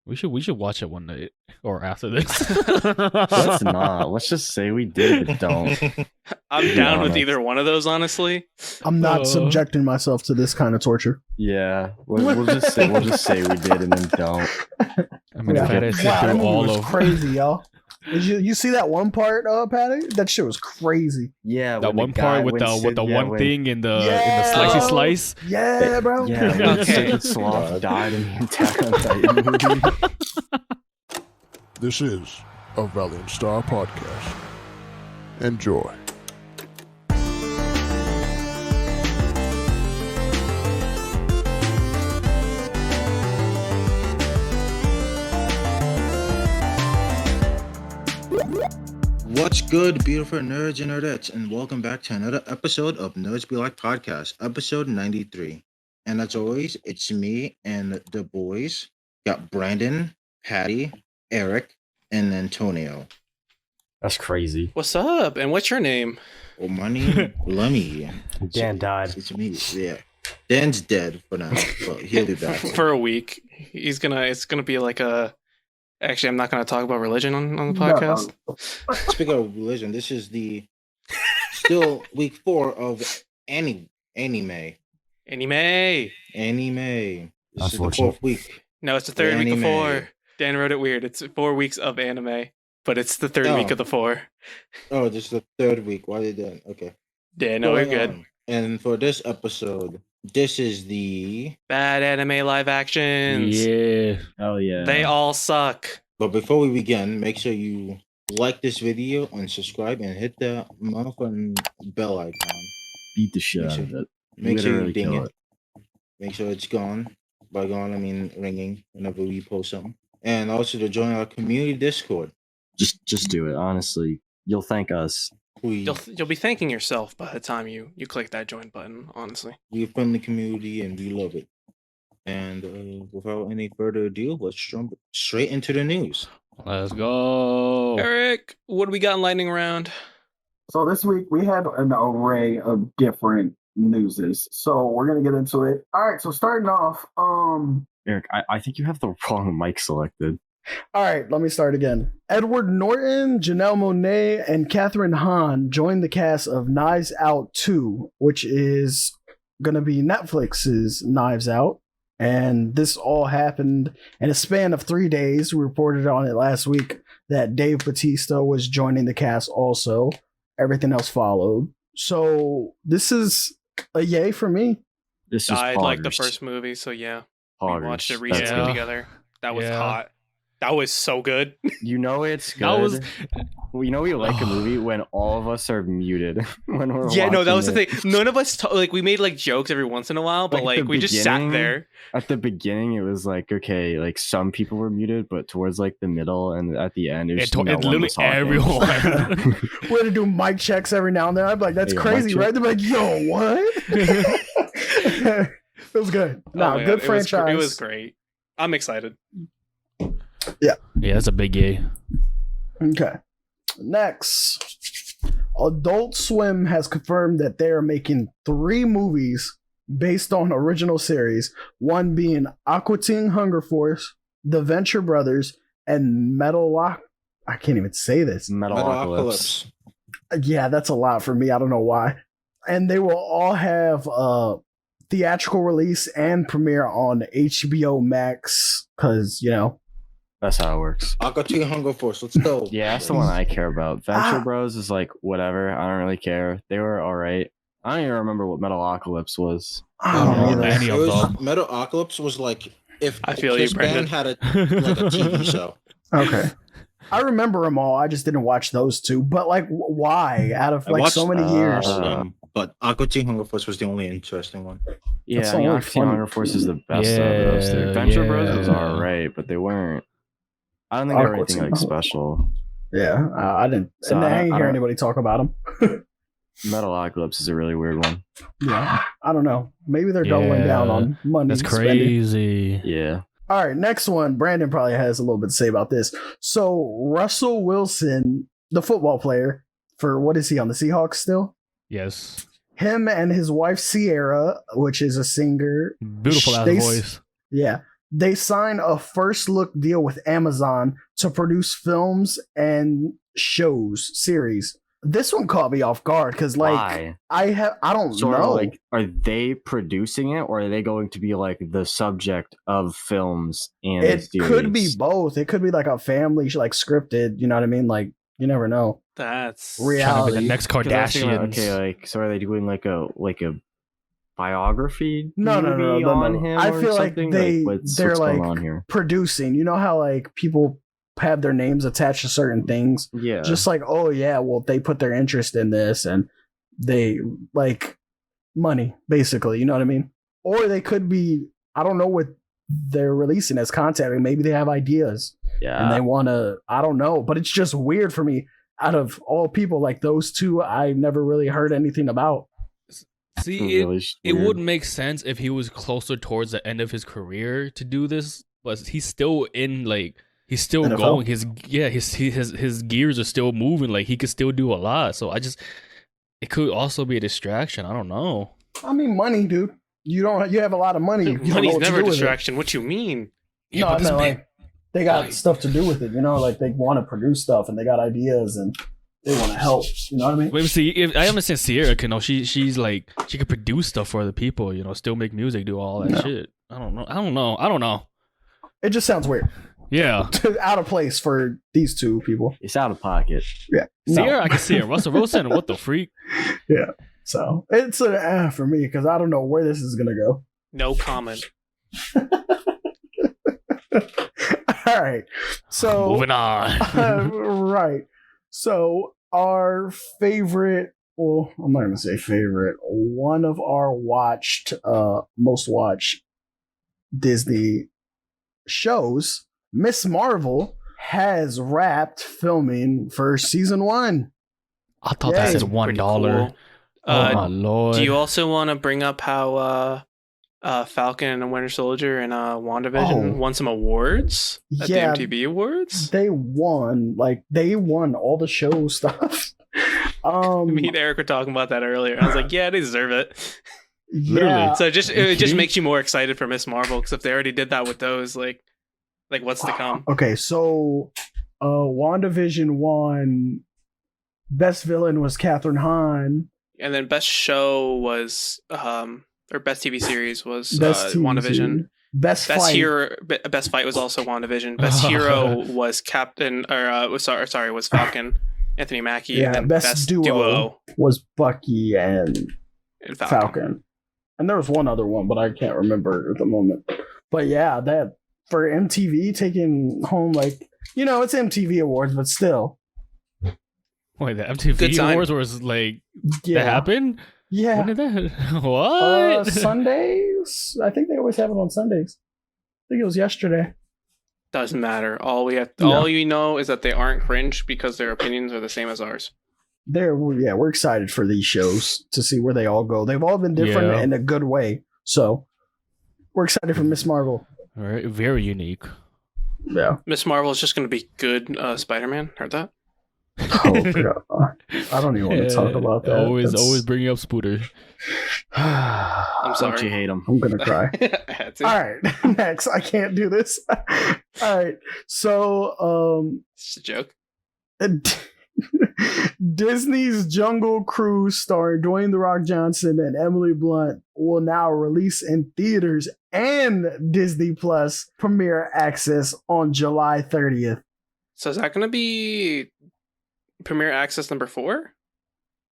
We should watch it one night or after this. Let's not. Let's just say we did, but don't. I'm down with either one of those, honestly. I'm not subjecting myself to this kind of torture. Yeah, we'll just say we did and then don't. I mean, Yeah. that movie was crazy, y'all. Did you see that one part, Patty? That shit was crazy. Yeah, that one part with the one thing in the Yeah. slice. Yeah, bro. Yeah, when Okay. Sid Sloth died in the Attack on Titan movie. This is a Valiant Star podcast. Enjoy. What's good, beautiful nerds and nerdettes, and welcome back to another episode of Nerds Be Like Podcast, episode 93. And as always, it's me and the boys. Got Brandon, Patty, Eric, and Antonio. That's crazy. What's up? And what's your name? Oh, my name, Lemmy. Dan died. It's me, yeah. Dan's dead for now, but he'll be back. For a week. It's gonna be like a... Actually, I'm not gonna talk about religion on the podcast. Speaking of religion, this is still week 4 of anime. Anime. This is the 4th week. No, it's the third week of Anime. 4. Dan wrote it weird. It's 4 weeks of anime, but it's the third week of the 4. Oh, this is the 3rd week. Why did that? Okay. Yeah, no, we're Going good. on. And for this episode, this is the... Bad anime live actions. Yeah. Oh yeah. They all suck. But before we begin, make sure you like this video and subscribe and hit the motherfucking bell icon. beat the shit out of it. Make sure you Literally ding kill it. Make sure it's gone. By gone, I mean ringing whenever we post something. And also to join our community Discord. Just do it. Honestly, you'll thank us. You'll be thanking yourself by the time you click that join button, honestly. We're a friendly community and we love it. And without any further ado, let's jump straight into the news. Let's go. Eric, what do we got in lightning round? So this week we had an array of different newses. So we're gonna get into it. All right. So starting off, Eric, I think you have the wrong mic selected. All right, let me start again. Edward Norton, Janelle Monáe, and Catherine Hahn joined the cast of Knives Out 2, which is going to be Netflix's Knives Out. And this all happened in a span of 3 days. We reported on it last week that Dave Bautista was joining the cast also. Everything else followed. So this is a yay for me. This is I like the poggers. first movie, so yeah. We Poggers. watched it That's recently good. together. That was Yeah. hot. That was so good. You know it's good. That was- You know we like a movie when all of us are muted when we're Yeah, no, that was the watching thing. None of us we made like jokes every once in a while, but Like, like the we just sat beginning- there. At the beginning, it was like, okay, like some people were muted, but towards like the middle and at the end, it was It no one literally was talking. everyone. We had to do mic checks every now and then. I'd be like, that's Yeah, crazy, mic right? They'd be like, yo, what? It was good. Oh No, my good God, it franchise. was great. I'm excited. Yeah, that's a big yay. Okay. Next, Adult Swim has confirmed that they are making 3 movies based on original series, one being Aqua Teen Hunger Force, The Venture Brothers, and I can't even say this. Metalocalypse. Yeah, that's a lot for me. I don't know why. And they will all have theatrical release and premiere on HBO Max because, you know. That's how it works. Aqua Teen Hunger Force, let's go. Yeah, that's the one I care about. Venture Bros is like whatever. I don't really care. They were all right. I don't even remember what Metalocalypse was. I don't know either. Any of them. Metalocalypse was like if I feel you, Chris Band Brandon. had a TV show. Okay. I remember them all. I just didn't watch those 2. But like, why? Out of I like watched so many years. But Aqua Teen Hunger Force was the only interesting one. Yeah, That's I mean, only Aqua Teen funny. Hunger Force is the best out of those two. Yeah, Venture Bros was yeah. alright, but they weren't. I don't think they were Aqua anything Teen like Hunger- special. Yeah, I didn't. So and I ain't I hear don't- anybody talk about them. Metalocalypse is a really weird one. Yeah, I don't know. Maybe they're doubling down Yeah, on money. That's spending. crazy. Yeah. All right, next one. Brandon probably has a little bit to say about this. So Russell Wilson, the football player, for what is he on the Seahawks still? Yes. Him and his wife Sierra, which is a singer. Beautiful ass They- voice. Yeah, They signed a first look deal with Amazon to produce films and series. This one caught me off guard because, like, Why? I don't Sort know. of like, are they producing it, or are they going to be like the subject of films and It series? could be both. It could be like a family, like scripted. You know what I mean? Like, you never know. That's Trying to be Reality. the next 'Cause I was thinking, Kardashians. okay, like, so are they doing like a biography No, movie on him? I or feel like something? what's going like on here? producing. You know how like people have their names attached to certain things. Yeah, Just like, oh yeah, well they put their interest in this and they like money, basically. You know what I mean? Or they could be. I don't know what they're releasing as content. Or maybe they have ideas and they want to. I don't know, but it's just weird for me. Out of all people, like those two, I never really heard anything about. See, really it weird. would make sense if he was closer towards the end of his career to do this, but he's still in like he's still NFL? going. His gears are still moving. Like he could still do a lot. So it could also be a distraction. I don't know. I mean, money, dude. You have a lot of money. You don't know money's what to never a do with it. distraction. What you mean? Yeah, No, but I this mean, man- like they got like- stuff to do with it. You know, like they want to produce stuff and they got ideas and they want to help. You know what I mean? Wait, see, if I understand Sierra can know she's like she could produce stuff for other people, you know, still make music, do all that No. shit. I don't know. It just sounds weird, Yeah. out of place for these two people. it's out of pocket. Yeah, no. Sierra, I can see it. Russell Wilson, what the freak? Yeah, so it's an for me because I don't know where this is gonna go. No comment. All right, so Moving on. right. So our favorite, well, I'm not gonna say favorite, one of our most watched Disney shows, Miss Marvel, has wrapped filming for season 1. I thought that Yay. said $1. Pretty cool. Oh my lord. Do you also want to bring up how Falcon and the Winter Soldier and WandaVision won some awards at Yeah. the MTV Awards? They won all the show stuff. Me and Eric were talking about that earlier. I was like, yeah, they deserve it. yeah, So it you just kidding? makes you more excited for Miss Marvel because if they already did that with those, like what's to come? Okay, so WandaVision won. Best villain was Catherine Hahn. And then best show was or best TV series was Best TV WandaVision. series. Best Best fight. hero, best fight was also WandaVision. Best hero was Captain, or was Falcon, Anthony Mackie. Yeah, and then best duo was Bucky and Falcon. And there was one other one, but I can't remember at the moment. But yeah, that for MTV taking home, like, you know, it's MTV Awards, but still. Wait, the Good MTV sign. Awards was like Yeah. that happened? Yeah. When did that what? Sundays? I think they always have it on Sundays. I think it was yesterday. Doesn't matter. All No. you know is that they aren't cringe because their opinions are the same as ours. We're excited for these shows to see where they all go. They've all been different Yeah. in a good way. So we're excited for Miss Marvel. All right, very unique. Yeah. Miss Marvel is just going to be good Spider-Man. Heard that? Oh, God. I don't even want to talk about that. Always bringing up Spooter. I'm Don't you sorry. hate him? I'm gonna cry. I had to. All right, next. I can't do this. All right, so It's a joke. Disney's Jungle Cruise, starring Dwayne The Rock Johnson and Emily Blunt, will now release in theaters and Disney Plus premiere access on July 30th. So is that going to be Premiere Access number 4?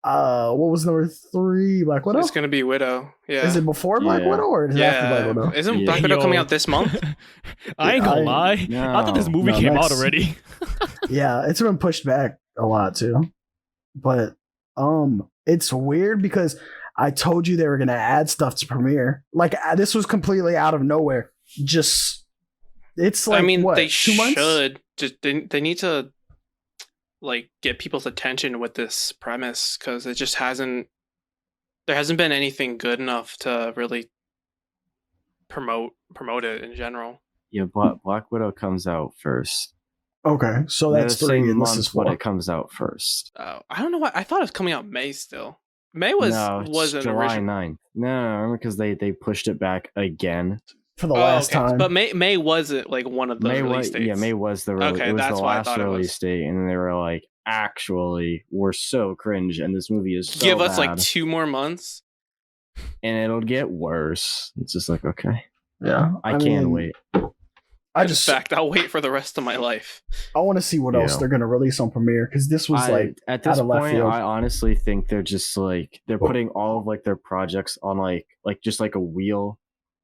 What was number 3? Black Widow? It's going to be Widow. Yeah. Is it before Black Yeah. Widow or is it after Black Yeah. Widow? Isn't Yeah. Black Widow coming Yo. out this month? I ain't gonna I- lie. I thought this movie No, came next- out already. Yeah, it's been pushed back a lot too. But it's weird because I told you they were gonna add stuff to Premiere. Like this was completely out of nowhere. Just it's like I mean, what, they 2 months? should. Just they need to like get people's attention with this premise because it just hasn't. There hasn't been anything good enough to really promote it in general. Yeah, Black Widow comes out first. Okay, so They're that's the 3 same and this month, is but 4. it comes out first. I don't know why. I thought it was coming out May still. May No, it's was an July original. 9th. No, remember because they pushed it back again. for the last okay. time. But May wasn't like one of the release dates. Yeah, May was the Okay, it was that's the why I last thought it was. release date, and they were like, actually, we're so cringe, and this movie is so Give us like bad, 2 more months. and it'll get worse. It's just like, okay, yeah, I can't wait. I In just fact, I'll wait for the rest of my life. I want to see what else Yeah. they're gonna release on Premiere because this was like At this out of left point, field. I honestly think they're just like they're putting all of like their projects on like just like a wheel,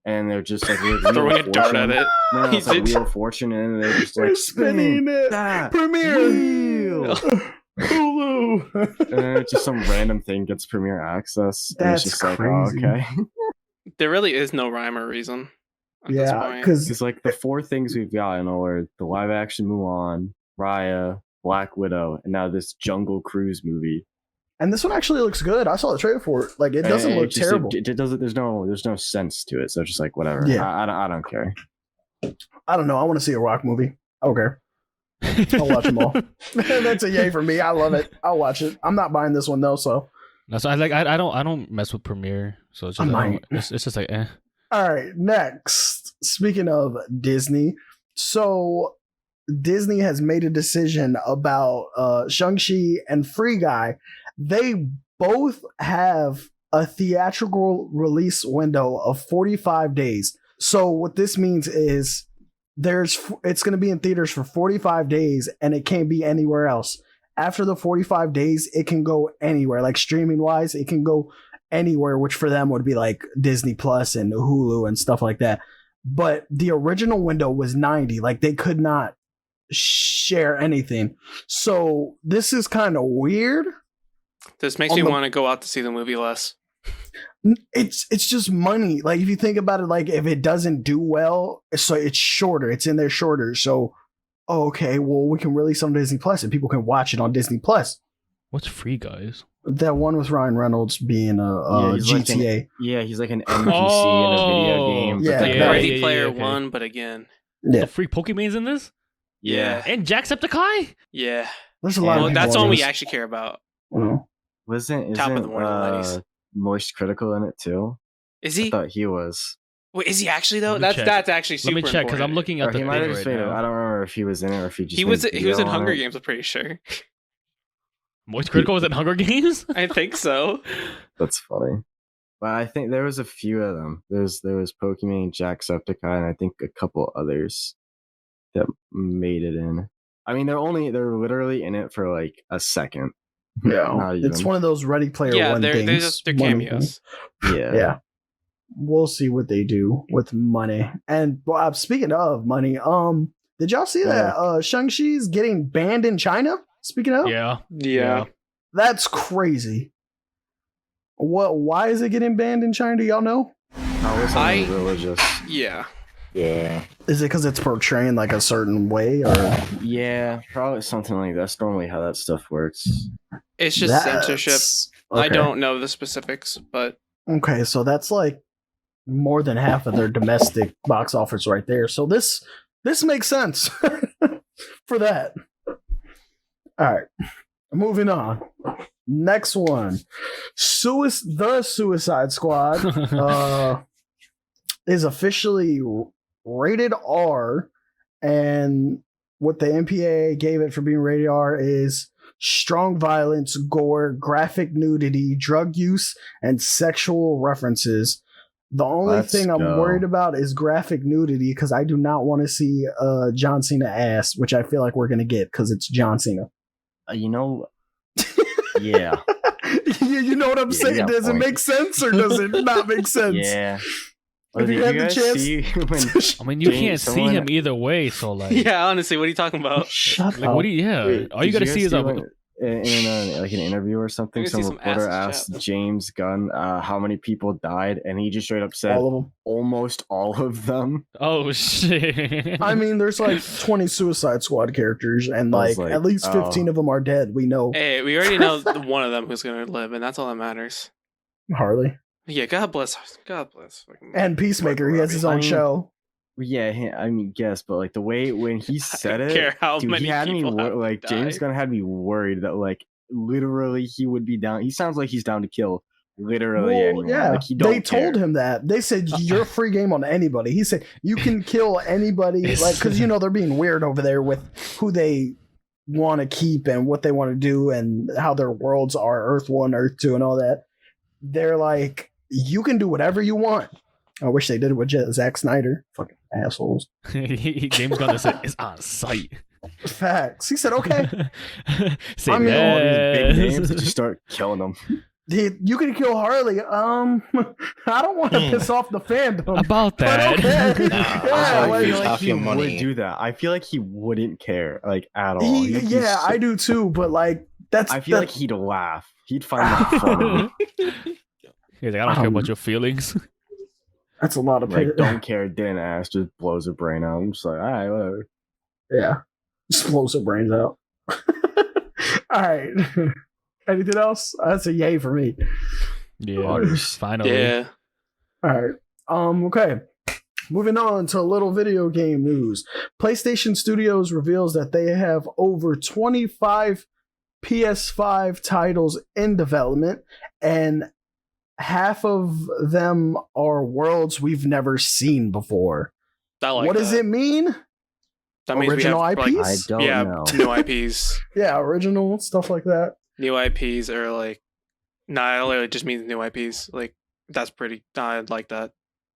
and they're just like Wheel Throwing a of dart at Fortune. it. No, it's like He's- Wheel of Fortune, and they're just We're like spinning it. that Premiere. wheel. Hulu. And then it's just some random thing gets Premiere access. And That's it's just like, crazy. oh, okay. There really is no rhyme or reason. At this Yeah, point. because It's like the 4 things we've gotten are the live action Mulan, Raya, Black Widow, and now this Jungle Cruise movie. and this one actually looks good. I saw the trailer for it. Like it doesn't And look terrible. It doesn't. There's no sense to it. So it's just like whatever. Yeah. I don't care. I don't know. I want to see a rock movie. Okay. I'll watch them all. That's a yay for me. I love it. I'll watch it. I'm not buying this one though, so That's I like. I don't mess with Premiere, so it's I just might. it's just like eh. all right, next. Speaking of Disney, so Disney has made a decision about Shang-Chi and Free Guy. They both have a theatrical release window of 45 days. So what this means is it's going to be in theaters for 45 days and it can't be anywhere else. After the 45 days, it can go anywhere. Like streaming wise, it can go anywhere, which for them would be like Disney Plus and Hulu and stuff like that. But the original window was 90. Like they could not share anything. So this is kind of weird. This makes on me the- want to go out to see the movie less. It's just money. Like if you think about it, like if it doesn't do well, so it's shorter. It's in there shorter. So okay, well we can release on Disney Plus and people can watch it on Disney Plus. What's Free Guys? That one with Ryan Reynolds being a he's like GTA. He's like an NPC in a video game. Yeah. but like, Yeah, Ready yeah, Player okay. One, but again. Yeah, The free Pokemon's in this, yeah. and Jacksepticeye. Yeah. there's a lot. Well, of that's people one on we this. actually care about. Well, Isn't Top of the morning, ladies. Moist Critical in it too? Is I he? thought he was. Wait, is he actually though? Let me check. That's actually super Let me check because I'm important. looking Or at the he thing might have right just made it. I now. don't remember if he was in it or if he just. He was made he was in video on Hunger it. Games, I'm pretty sure. Moist Critical was in Hunger Games. I think so. That's funny. But I think there was a few of them. There was Pokemon, Jacksepticeye, and I think a couple others that made it in. I mean, they're literally in it for like a second. yeah, Not it's even. one of those Ready Player Yeah, One they're things. just they're Money cameos. Yeah. Yeah. We'll see what they do with money. And speaking of money, did y'all see that Shang-Chi's getting banned in China? Speaking of, Yeah, Yeah. that's crazy. Why is it getting banned in China? Do y'all know? Probably something religious. Yeah. Yeah. Is it because it's portraying like a certain way, or Yeah, probably something like that. That's normally how that stuff works. It's just That's- censorship. I okay. don't know the specifics, but Okay, so that's like more than half of their domestic box office right there. So this makes sense for that. All right, moving on. Next one, the Suicide Squad is officially rated R, and what the MPAA gave it for being rated R is strong violence, gore, graphic nudity, drug use, and sexual references. The only Let's thing I'm go. worried about is graphic nudity because I do not want to see John Cena ass, which I feel like we're gonna get because it's John Cena. You know, yeah, you know what I'm Yeah, you saying? got a Does it point. make sense or does it not make sense? yeah. If you Did had the guys chance, see when I mean you James- can't see someone- him either way. So like, yeah, honestly, what are you talking about? shut like up. what do you? Yeah, Wait, all you did gotta see guys is a. when- in like an interview or something, Let me see some some reporter ass asked chat. James Gunn how many people died, and he just straight up said All of them. almost all of them. Oh shit! I mean, there's like 20 Suicide Squad characters, and I was like like, at least 15 oh. of them are dead. We know Hey, we already know one of them who's gonna live, and that's all that matters. Harley Yeah, God bless. God bless. fucking and Peacemaker. Margot He has his Robbie. own I mean, show. Yeah, I mean, yes, but like the way when he I said don't it, care how dude, many he had me people have like James died. Gunn had me worried that like literally he would be down. He sounds like he's down to kill literally Well, anyone. yeah, Like, he don't they told care. him that. They said you're free game on anybody. He said you can kill anybody, like because they're being weird over there with who they want to keep and what they want to do and how their worlds are, Earth 1, Earth 2, and all that. They're like, you can do whatever you want. I wish they did it with Zack Snyder. Fucking assholes. James Gunn said it's on site. Facts. He said, okay. Say I mean, All these big yes. names, just start killing them. You can kill Harley. I don't want to piss off the fandom. About But that. okay. Nah, Yeah, I I use feel like half he your would money. do that. I feel like he wouldn't care, like, at all. I do too, but like that's I feel like he'd laugh. He'd find that funny. He's like, I don't care about your feelings. that's a lot of Like, don't care, didn't ask, just blows her brain out. I'm just like, all right, whatever. Yeah. Just blows their brains out. All right. Anything else? That's a yay for me. Yeah, finally. Yeah. All right. Okay. Moving on to a little video game news. PlayStation Studios reveals that they have over 25 PS5 titles in development, and half of them are worlds we've never seen before. I like what does that. it mean? That means Original we have, IPs? like, I don't yeah, know. new IPs. Yeah, original stuff like that. New IPs are like, nah, it just means new IPs. Like, that's pretty. I like that.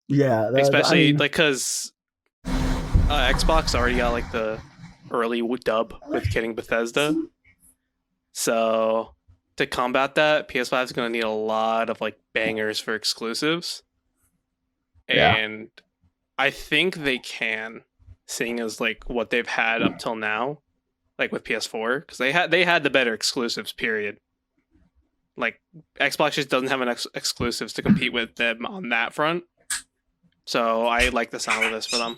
Yeah, Especially like because Xbox already got like the early dub with getting Bethesda. So to combat that, PS5 is going to need a lot of like bangers for exclusives. Yeah. And I think they can, seeing as like what they've had up till now, like with PS4, because they had the better exclusives. Period. Like Xbox just doesn't have enough exclusives to compete with them on that front. So I like the sound of this for them.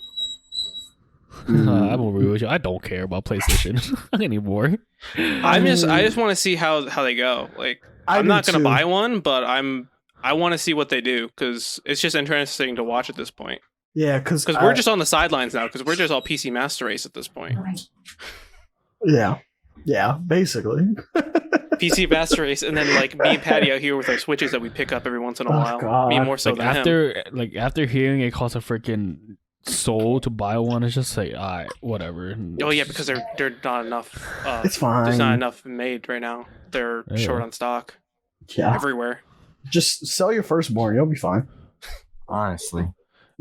I'm agree with you. I don't care about PlayStation anymore. I just want to see how they go. Like I'm not gonna buy one, but I want to see what they do because it's just interesting to watch at this point. Yeah, because We're just on the sidelines now because we're just all PC Master Race at this point. Yeah, basically. PC Master Race, and then like me and Patty out here with our Switches that we pick up every once in a Oh, while. God. Me more so Like than him. after hearing it cost a freaking soul to buy one, it's just like, all right, whatever. Oh yeah, because they're not enough. It's fine. There's not enough made right now. They're Yeah. short on stock Yeah, everywhere. just sell your firstborn. You'll be fine. Honestly.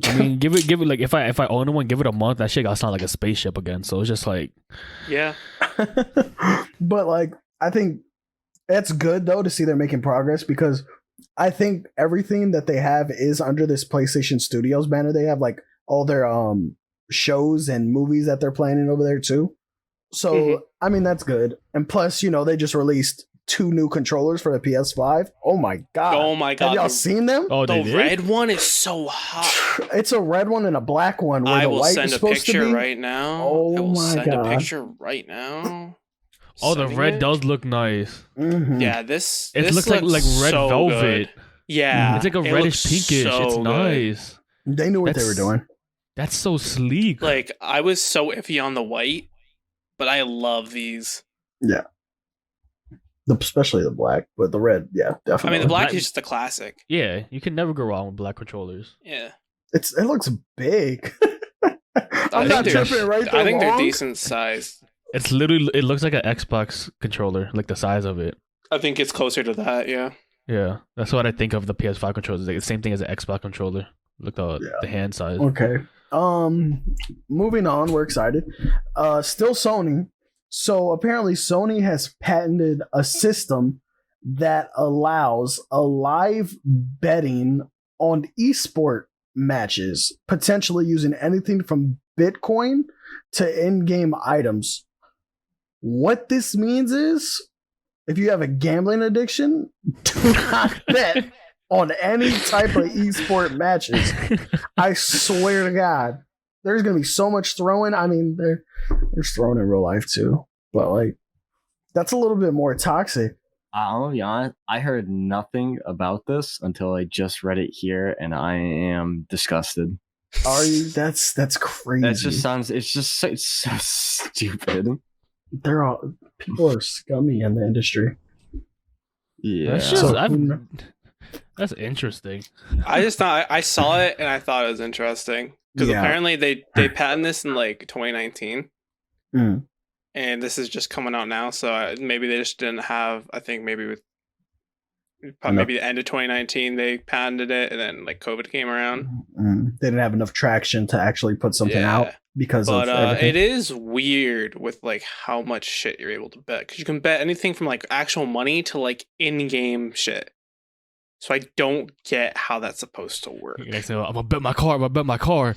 I mean, give it like if I own one, give it a month. That shit got sound like a spaceship again. So it's just like, Yeah. But like, I think it's good though to see they're making progress because I think everything that they have is under this PlayStation Studios banner. They have like all their shows and movies that they're planning over there too. So Mhm. I mean that's good. And plus, they just released 2 new controllers for the PS5. Oh my god! Oh my god. Have y'all seen them? oh, The they did? red one is so hot. It's a red one and a black one. Where I the will white send is a supposed to picture be. right now. Oh I will my send God. a picture right now. Oh, the Sending red it. does look nice. Mhm. Yeah, this It this looks like red so velvet. good. Yeah, It's like a it reddish looks pinkish. so It's good. nice. They knew what they were That's- doing. That's so sleek. Like I was so iffy on the white, but I love these. Especially the black, but the red, yeah, I definitely. mean, the black Black- is just the classic. Yeah, you can never go wrong with black controllers. Yeah, it looks big. I I'm think not they're- tripping, right? I think they're wrong? decent size. It looks like an Xbox controller, like the size of it. I think it's closer to that. Yeah. Yeah, that's what I think of the PS5 controllers. Like the same thing as an Xbox controller. Look the hand size. Okay. Moving on, we're excited. Still Sony. So apparently Sony has patented a system that allows a live betting on esport matches, potentially using anything from Bitcoin to in-game items. What this means is if you have a gambling addiction, do not bet on any type of esport matches. I swear to God, there's gonna be so much throwing. I mean, there's throwing in real life too, but like that's a little bit more toxic. I'm gonna be honest, I heard nothing about this until I just read it here, and I am disgusted. Are you? That's crazy. That just sounds. It's so stupid. People are scummy in the industry. Yeah. That's just, So- I've That's interesting. I just thought I saw it and I thought it was interesting because Yeah. apparently they patented this in like 2019, Mm. and this is just coming out now. So maybe they just didn't have. I think maybe with maybe the end of 2019 they patented it, and then like COVID came around. They didn't have enough traction to actually put something out because of everything. It is weird with like how much shit you're able to bet because you can bet anything from like actual money to like in-game shit. So I don't get how that's supposed to work. Next thing, I'm gonna bet my car. I'm gonna bet my car.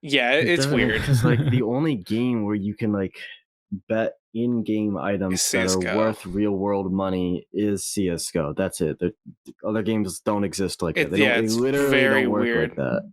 Yeah, it's weird. Because like the only game where you can like bet in-game items that are worth real-world money is CS:GO. That's it. The other games don't exist like that. They literally very don't work weird. like that.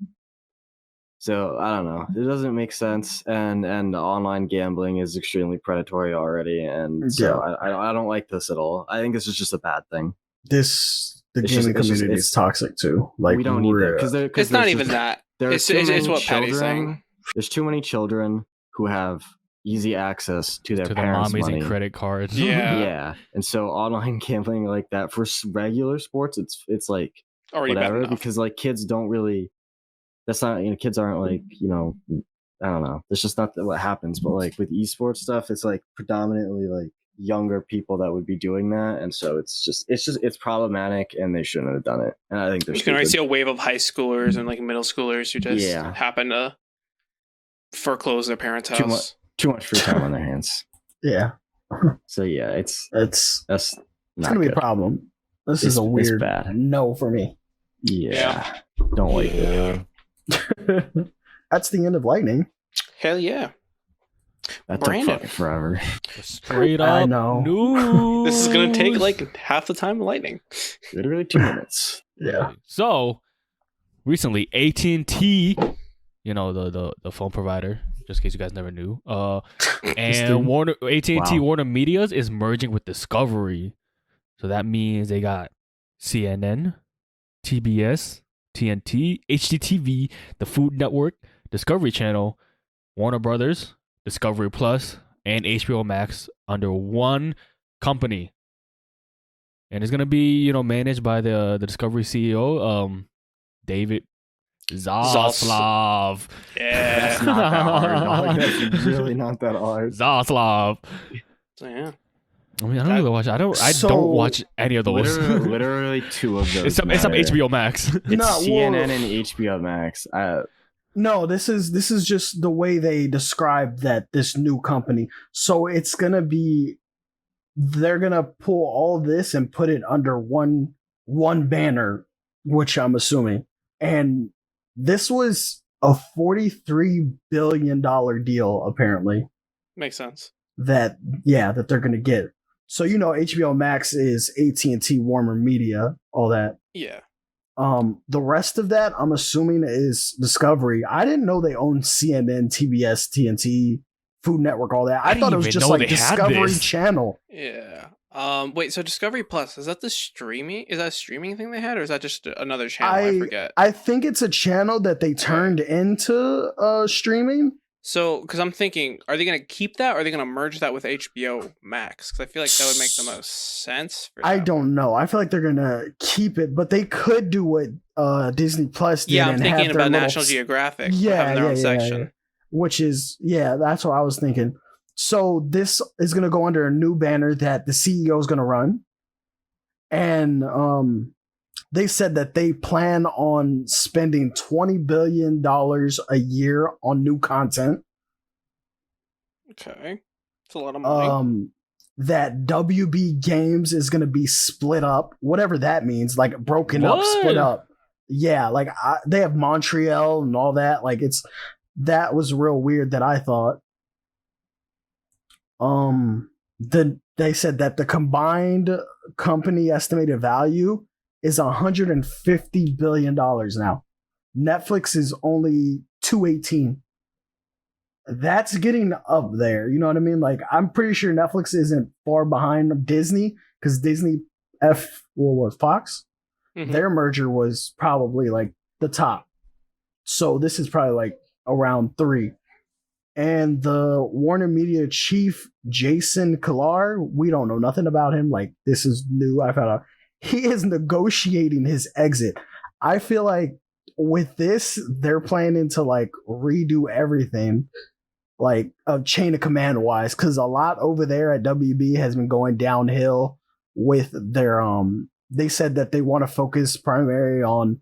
So I don't know. It doesn't make sense, and online gambling is extremely predatory already, and so I don't like this at all. I think this is just a bad thing. The gaming community is toxic too. Like we don't need that because it's not even that. It's what Patty's saying. There's too many children who have easy access to their parents' mommies money and credit cards. Yeah, and so online gambling like that for regular sports, it's like already whatever because like kids don't really. That's not kids aren't like I don't know. That's just not what happens. But like with esports stuff, it's like predominantly like younger people that would be doing that, and so it's problematic, and they shouldn't have done it. And I think you can already see a wave of high schoolers and like middle schoolers who just happen to foreclose their parents' house. Too much free time on their hands. Yeah. So yeah, it's gonna be a problem. This is a weird bad no for me. Yeah. Don't like it. That's the end of Lightning. Hell yeah. That took fucking forever. Straight up. I know. News. This is gonna take like half the time of Lightning. Literally 2 minutes. Yeah. So recently, AT&T, the phone provider, just in case you guys never knew, and AT&T WarnerMedia is merging with Discovery. So that means they got CNN, TBS, TNT, HDTV, the Food Network, Discovery Channel, Warner Brothers, Discovery Plus, and HBO Max under one company. And it's gonna be, managed by the Discovery CEO, David Zaslav. Yeah. That's not that hard. That's really not that hard. Zaslav. So yeah. I mean, I don't really watch. I don't watch any of those. Literally 2 of those. It's some HBO Max. It's CNN and HBO Max. No, this is just the way they describe that this new company. So it's gonna be, they're gonna pull all this and put it under one banner, which I'm assuming. And this was a $43 billion deal, apparently. Makes sense. That they're gonna get. So HBO Max is AT&T, WarnerMedia, all that. Yeah. The rest of that, I'm assuming, is Discovery. I didn't know they owned CNN, TBS, TNT, Food Network, all that. I thought it was just like Discovery Channel. Yeah. Wait, so Discovery Plus, is that a streaming thing they had, or is that just another channel? I forget. I think it's a channel that they turned into streaming. So, because I'm thinking, are they going to keep that, or are they going to merge that with HBO Max? Because I feel like that would make the most sense. I don't know. I feel like they're going to keep it, but they could do what Disney Plus did. Yeah, I'm thinking about National Geographic. Having their own section. Yeah. Which is, that's what I was thinking. So this is going to go under a new banner that the CEO is going to run. And they said that they plan on spending $20 billion a year on new content. Okay. That's a lot of money. That WB Games is going to be split up, whatever that means, like broken up, split up. Yeah, like they have Montreal and all that. Like that was real weird that I thought. They said that the combined company estimated value is $150 billion now. Netflix is only 218. That's getting up there. You know what I mean? Like, I'm pretty sure Netflix isn't far behind Disney, because Disney Fox? Mm-hmm. Their merger was probably like the top. So this is probably like around 3. And the WarnerMedia chief, Jason Kilar, we don't know nothing about him. Like, this is new. I found out he is negotiating his exit. I feel like with this, they're planning to like redo everything, like chain of command wise, because a lot over there at WB has been going downhill with their they said that they want to focus primarily on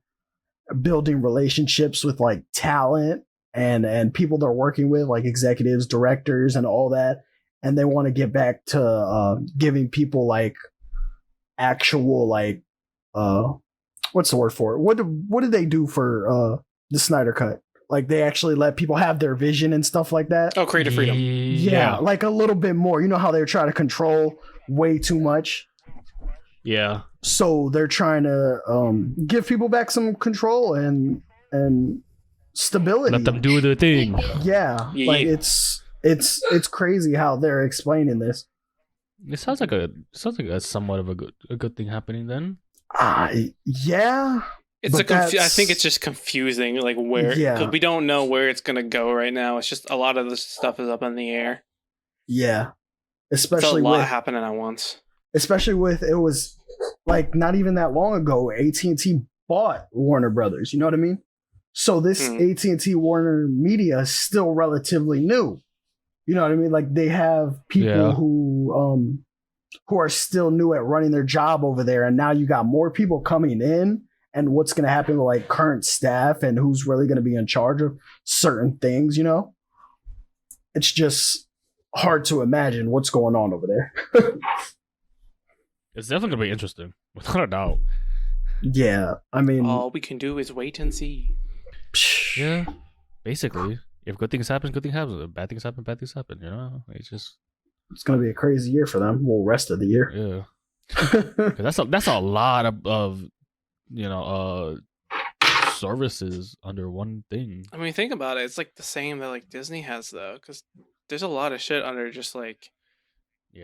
building relationships with like talent and people they're working with, like executives, directors, and all that. And they want to get back to giving people like actual like what's the word for it? What did they do for the Snyder Cut? Like they actually let people have their vision and stuff like that. Oh, creative freedom. Yeah, like a little bit more. You know how they're trying to control way too much. Yeah. So they're trying to give people back some control and stability. Let them do their thing. Yeah, like it's crazy how they're explaining this. It sounds like a somewhat of a good thing happening then. Yeah. I think it's just confusing, like where, because we don't know where it's gonna go right now. It's just a lot of this stuff is up in the air. Yeah, especially it's a lot happening at once. Especially with it was like not even that long ago, AT&T bought Warner Brothers. You know what I mean? So this AT&T WarnerMedia is still relatively new. You know what I mean? Like they have people who are still new at running their job over there, and now you got more people coming in. And what's going to happen with like current staff and who's really going to be in charge of certain things, you know? It's just hard to imagine what's going on over there. It's definitely going to be interesting, without a doubt. Yeah, I mean... all we can do is wait and see. Yeah, basically. If good things happen, good things happen. If bad things happen, bad things happen, you know? It's going to be a crazy year for them. Well, rest of the year. Yeah. That's a lot of services under one thing. I mean, think about it. It's like the same that like Disney has though, because there's a lot of shit under just like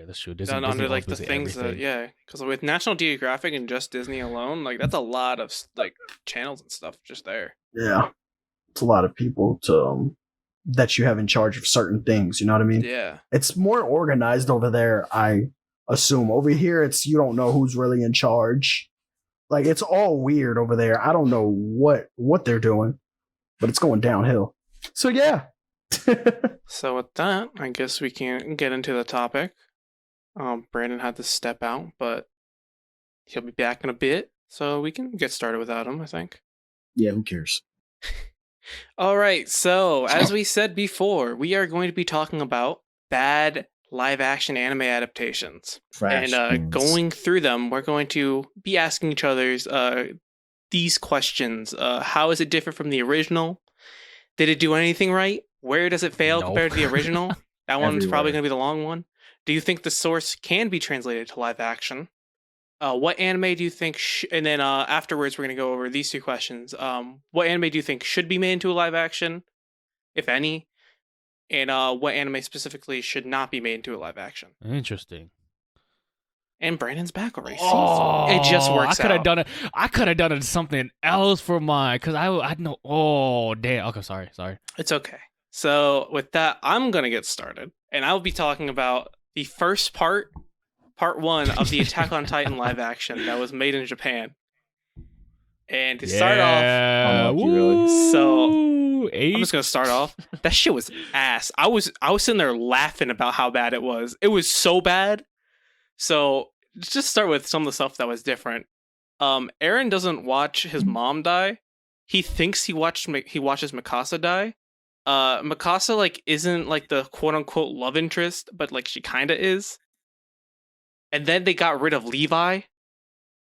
that's true. Disney under like the things everything. That because with National Geographic and just Disney alone, like that's a lot of like channels and stuff just there. Yeah, it's a lot of people to that you have in charge of certain things. You know what I mean? Yeah, it's more organized over there. I assume over here, it's you don't know who's really in charge. Like it's all weird over there. I don't know what they're doing, but it's going downhill. So yeah. So with that, I guess we can get into the topic. Brandon had to step out, but he'll be back in a bit, so we can get started without him, I think. Yeah, who cares? All right. So as we said before, we are going to be talking about bad live action anime adaptations. And going through them, we're going to be asking each other's these questions. How is it different from the original? Did it do anything right? Where does it fail compared to the original? That one's probably going to be the long one. Do you think the source can be translated to live action? What anime do you think and then afterwards we're going to go over these two questions. What anime do you think should be made into a live action, if any? And what anime specifically should not be made into a live action? Interesting. And Brandon's back already. It just works. I could have done it something else for mine because I know. Oh damn. Okay, sorry. It's okay. So with that, I'm gonna get started, and I'll be talking about the first part 1 of the Attack on Titan live action that was made in Japan. And to start off, I'm just gonna start off. That shit was ass. I was sitting there laughing about how bad it was. It was so bad. So let's just start with some of the stuff that was different. Aaron doesn't watch his mom die. He thinks he watches Mikasa die. Mikasa like isn't like the quote unquote love interest, but like she kind of is. And then they got rid of Levi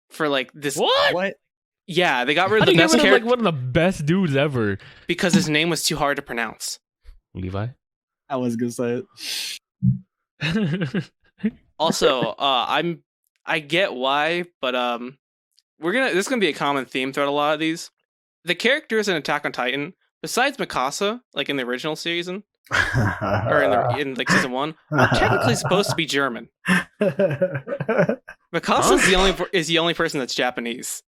for like this. What? Yeah, they got rid of the best character. Like one of the best dudes ever. Because his name was too hard to pronounce. Levi? I was gonna say it. Also, I get why, but this is gonna be a common theme throughout a lot of these. The characters in Attack on Titan, besides Mikasa, like in the original season, or in like season 1, are technically supposed to be German. Mikasa is the only person that's Japanese.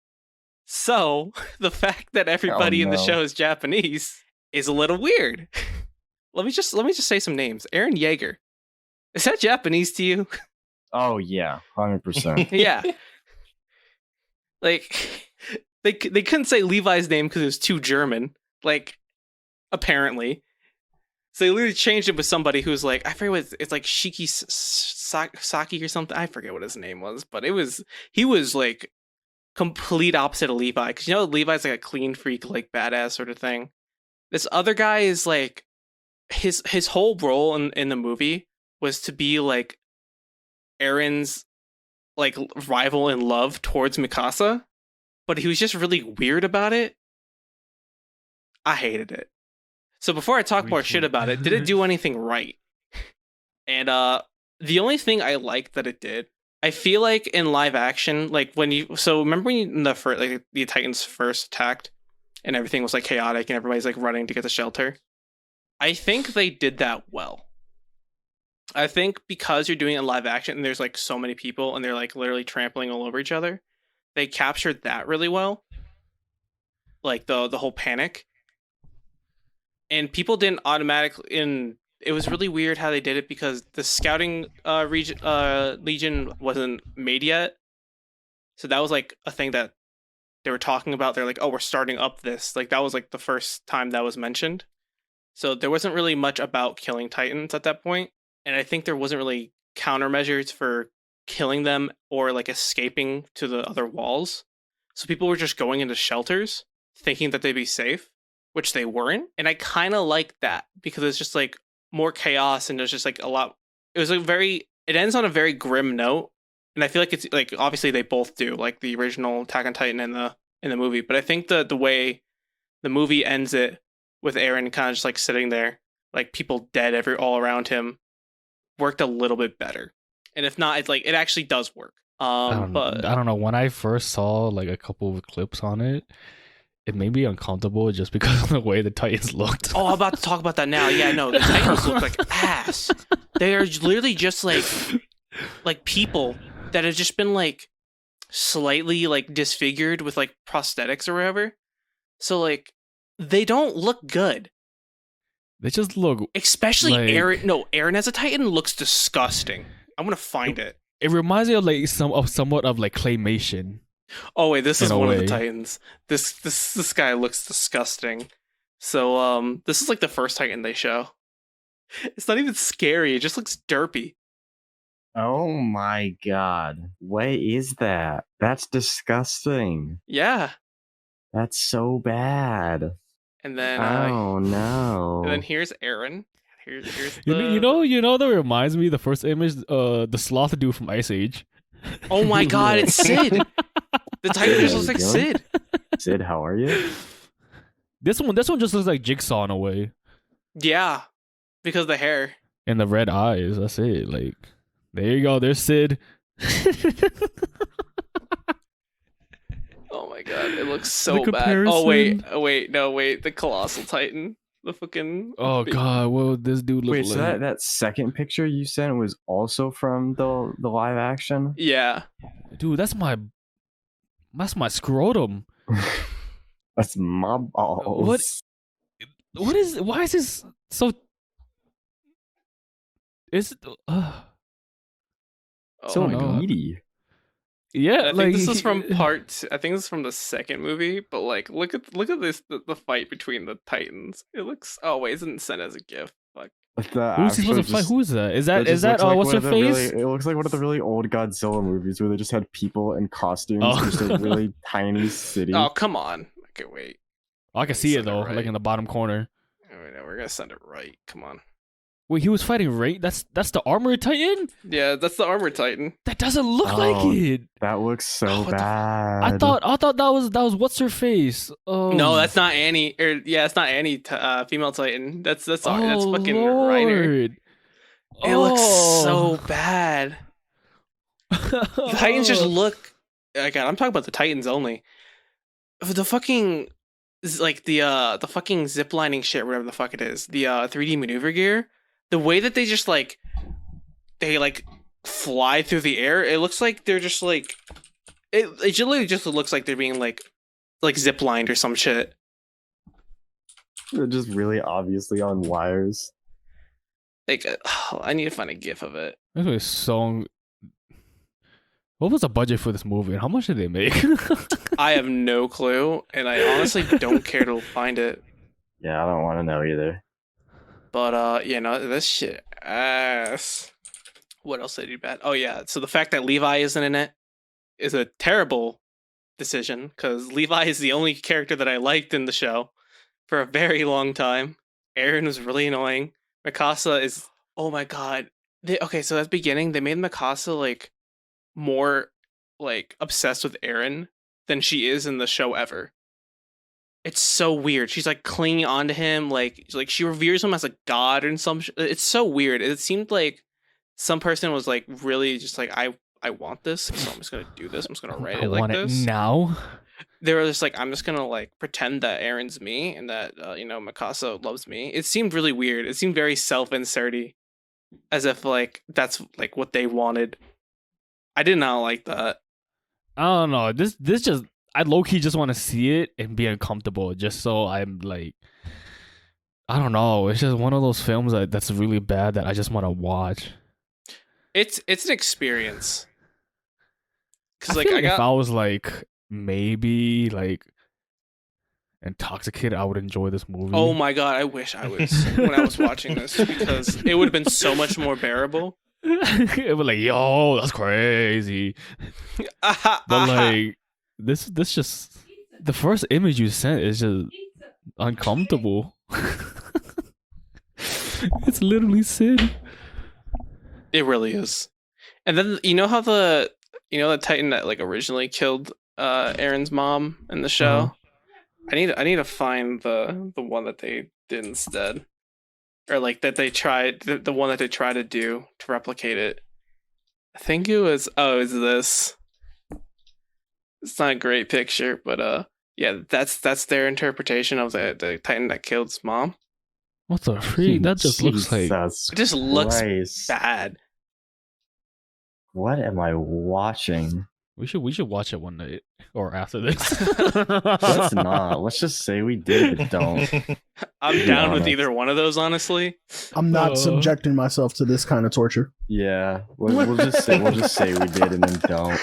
So the fact that everybody in the show is Japanese is a little weird. Let me just say some names. Eren Yeager. Is that Japanese to you? Oh yeah, 100%. Yeah. Like they couldn't say Levi's name because it was too German. Like apparently, so they literally changed it with somebody who's like I forget what it's like Shiki Saki or something. I forget what his name was, but he was like complete opposite of Levi because Levi's like a clean freak, like badass sort of thing. This other guy is like his whole role in the movie was to be like Aaron's like rival in love towards Mikasa, but he was just really weird about it. I hated it. So before I talk more shit about it, did it do anything right? And the only thing I liked that it did, I feel like in live action, like remember when the Titans first attacked and everything was like chaotic and everybody's like running to get the shelter? I think they did that well. I think because you're doing it in live action and there's like so many people and they're like literally trampling all over each other, they captured that really well. Like the whole panic. And people didn't automatically it was really weird how they did it because the scouting legion wasn't made yet. So that was like a thing that they were talking about. They're like, oh, we're starting up this. Like that was like the first time that was mentioned. So there wasn't really much about killing Titans at that point. And I think there wasn't really countermeasures for killing them or like escaping to the other walls. So people were just going into shelters thinking that they'd be safe, which they weren't. And I kind of like that because it's just like more chaos and there's just like a lot. It was like it ends on a very grim note. And I feel like it's like, obviously they both do, like the original Attack on Titan in the movie. But I think the way the movie ends it with Eren kind of just like sitting there, like people dead all around him, worked a little bit better. And if not, it's like it actually does work. But I don't know. When I first saw like a couple of clips on it, it made me uncomfortable just because of the way the Titans looked. Oh, I'm about to talk about that now. Yeah, no, the Titans look like ass. They are literally just like people that have just been like slightly like disfigured with like prosthetics or whatever. So like they don't look good. They just look, especially like, Eren. No, Eren as a Titan looks disgusting. I'm gonna find it. It reminds me of like somewhat of like claymation. Oh wait, this is one of the Titans. This guy looks disgusting. So this is like the first Titan they show. It's not even scary. It just looks derpy. Oh my god. What is that? That's disgusting. Yeah. That's so bad. And then oh no. And then here's Eren. Here's you know that reminds me of the first image, the sloth dude from Ice Age. Oh my god, it's Sid. The Titan just looks like Sid. Sid, how are you? This one just looks like Jigsaw in a way. Yeah. Because of the hair. And the red eyes. That's it. Like, there you go. There's Sid. Oh my god, it looks so bad. Oh wait, no, the Colossal Titan. The fucking god, well, this dude looks so that second picture you sent was also from the live action? Yeah. Dude, that's my scrotum. That's my balls. Why is this so so needy? Yeah, I think this is from I think this is from the second movie, but like look at this the fight between the Titans. It looks isn't sent as a GIF. Fuck. Who's he supposed to fight? Who is that? Is that like what's her face? It looks like one of the really old Godzilla movies where they just had people in costumes in just a really tiny city. Oh come on. Okay, wait. I can see it though, like in the bottom corner. Wait, no, we're gonna send it right. Come on. Wait, he was fighting right? That's the Armored Titan? Yeah, that's the Armored Titan. That doesn't look like it. That looks so bad. I thought that was what's her face? No, that's not Annie. It's not Annie. Female Titan. That's fucking Reiner. It looks so bad. The Titans just look. Again, I'm talking about the Titans only. The fucking like the fucking ziplining shit, whatever the fuck it is. The 3D maneuver gear. The way that they just like fly through the air, it looks like they're just like it literally just looks like they're being like ziplined or some shit. They're just really obviously on wires. Like I need to find a GIF of it. That's a song. What was the budget for this movie and how much did they make? I have no clue, and I honestly don't care to find it. Yeah, I don't want to know either. But this shit ass. What else did I do bad? Oh yeah, so the fact that Levi isn't in it is a terrible decision because Levi is the only character that I liked in the show for a very long time. Aaron was really annoying. Mikasa is, oh my god. So at the beginning they made Mikasa like more like obsessed with Aaron than she is in the show ever. It's so weird. She's like clinging onto him, like she reveres him as a god and some. It's so weird. It seemed like some person was like really just like I want this, so I'm just gonna do this. I'm just gonna write I it like want this. it now. They were just like, I'm just gonna like pretend that Aaron's me and that Mikasa loves me. It seemed really weird. It seemed very self-inserty, as if like that's like what they wanted. I did not like that. I don't know. This just I low key just want to see it and be uncomfortable, just so I'm like, I don't know. It's just one of those films that's really bad that I just want to watch. It's an experience. Because like if I was like maybe like intoxicated, I would enjoy this movie. Oh my god, I wish I was when I was watching this because it would have been so much more bearable. It was like, yo, that's crazy. But like this just the first image you sent is just uncomfortable. It's literally Sid. It really is. And then how the Titan that like originally killed Aaron's mom in the show. I need to find the one that they did instead, or like that they tried the one that they tried to do to replicate it. I think it was is this. It's not a great picture, but yeah, that's their interpretation of the Titan that killed his mom. What the freak? That just looks like it just looks bad. What am I watching? We should watch it one night or after this. Let's not. Let's just say we did, but don't. I'm down with either one of those, honestly. I'm not subjecting myself to this kind of torture. Yeah, we'll just say we did and then don't.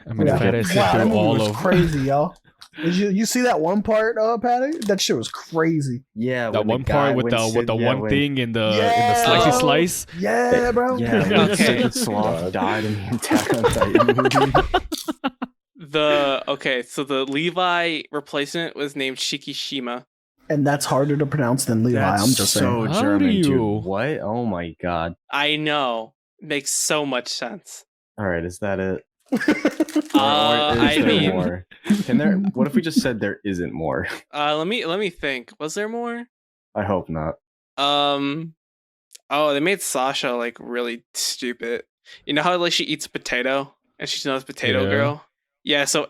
I mean, wow, that movie was crazy, y'all. Did you see that one part, Patty? That shit was crazy. Yeah, that one part with the one thing in the slicey slice. Yeah, bro. Yeah, Sid Sloth died in the Attack on Titan movie. So the Levi replacement was named Shikishima. And that's harder to pronounce than Levi. I'm just saying. So German too. What? Oh my god. I know. Makes so much sense. All right, is that it? I mean, more? What if we just said there isn't more? Let me think. Was there more? I hope not. They made Sasha like really stupid. You know how like she eats a potato and she's known as Potato Girl? Yeah, so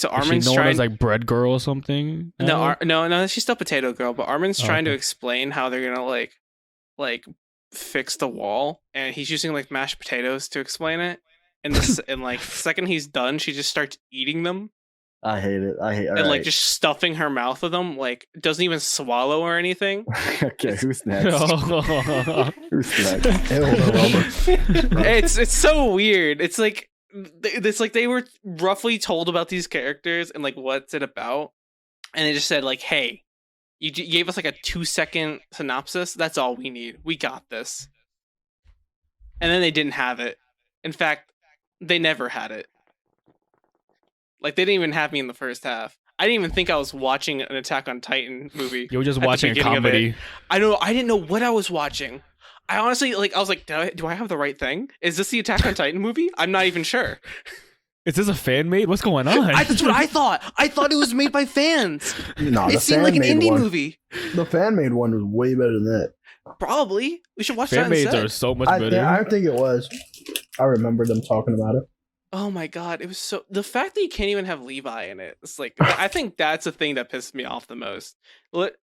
Armin's trying as like Bread Girl or something. No, she's still Potato Girl, but Armin's trying to explain how they're gonna like fix the wall, and he's using like mashed potatoes to explain it. And like the second he's done, she just starts eating them. I hate it. And like just stuffing her mouth with them, like doesn't even swallow or anything. Okay, who's next? Who's next? It's so weird. It's like they were roughly told about these characters and like what's it about, and they just said like, "Hey, you gave us like a 2-second synopsis. That's all we need. We got this." And then they didn't have it. In fact, they never had it. Like, they didn't even have me in the first half. I didn't even think I was watching an Attack on Titan movie. You were just watching a comedy. I didn't know what I was watching. I honestly, I was like, do I have the right thing? Is this the Attack on Titan movie? I'm not even sure. Is this a fan made? What's going on? That's what I thought. I thought it was made by fans. No, it seemed like an indie movie. The fan made one was way better than that. Probably. We should watch fan that instead. Fan made are so much better. I think it was. I remember them talking about it. Oh my god, it was so the fact that you can't even have Levi in it. It's like I think that's the thing that pisses me off the most.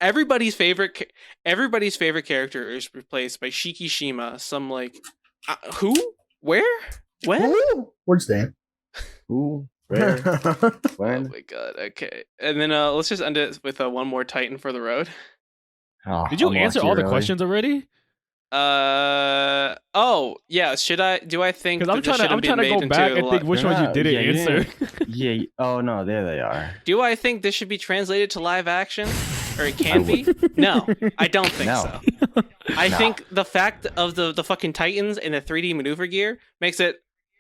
Everybody's favorite character is replaced by Shikishima. Some like who? Where? When? Where's Dan? Who? Where? When? Oh my god. Okay, and then let's just end it with one more Titan for the road. Did you answer all the questions already? Oh yeah, should I? Do I think? Because I'm that this trying to shouldn't be go made back into and think li- which ones you didn't you answer. Yeah. Oh no, there they are. Do I think this should be translated to live action, or it can be? No, I don't think No. so. I think the fact of the fucking Titans and the 3D maneuver gear makes it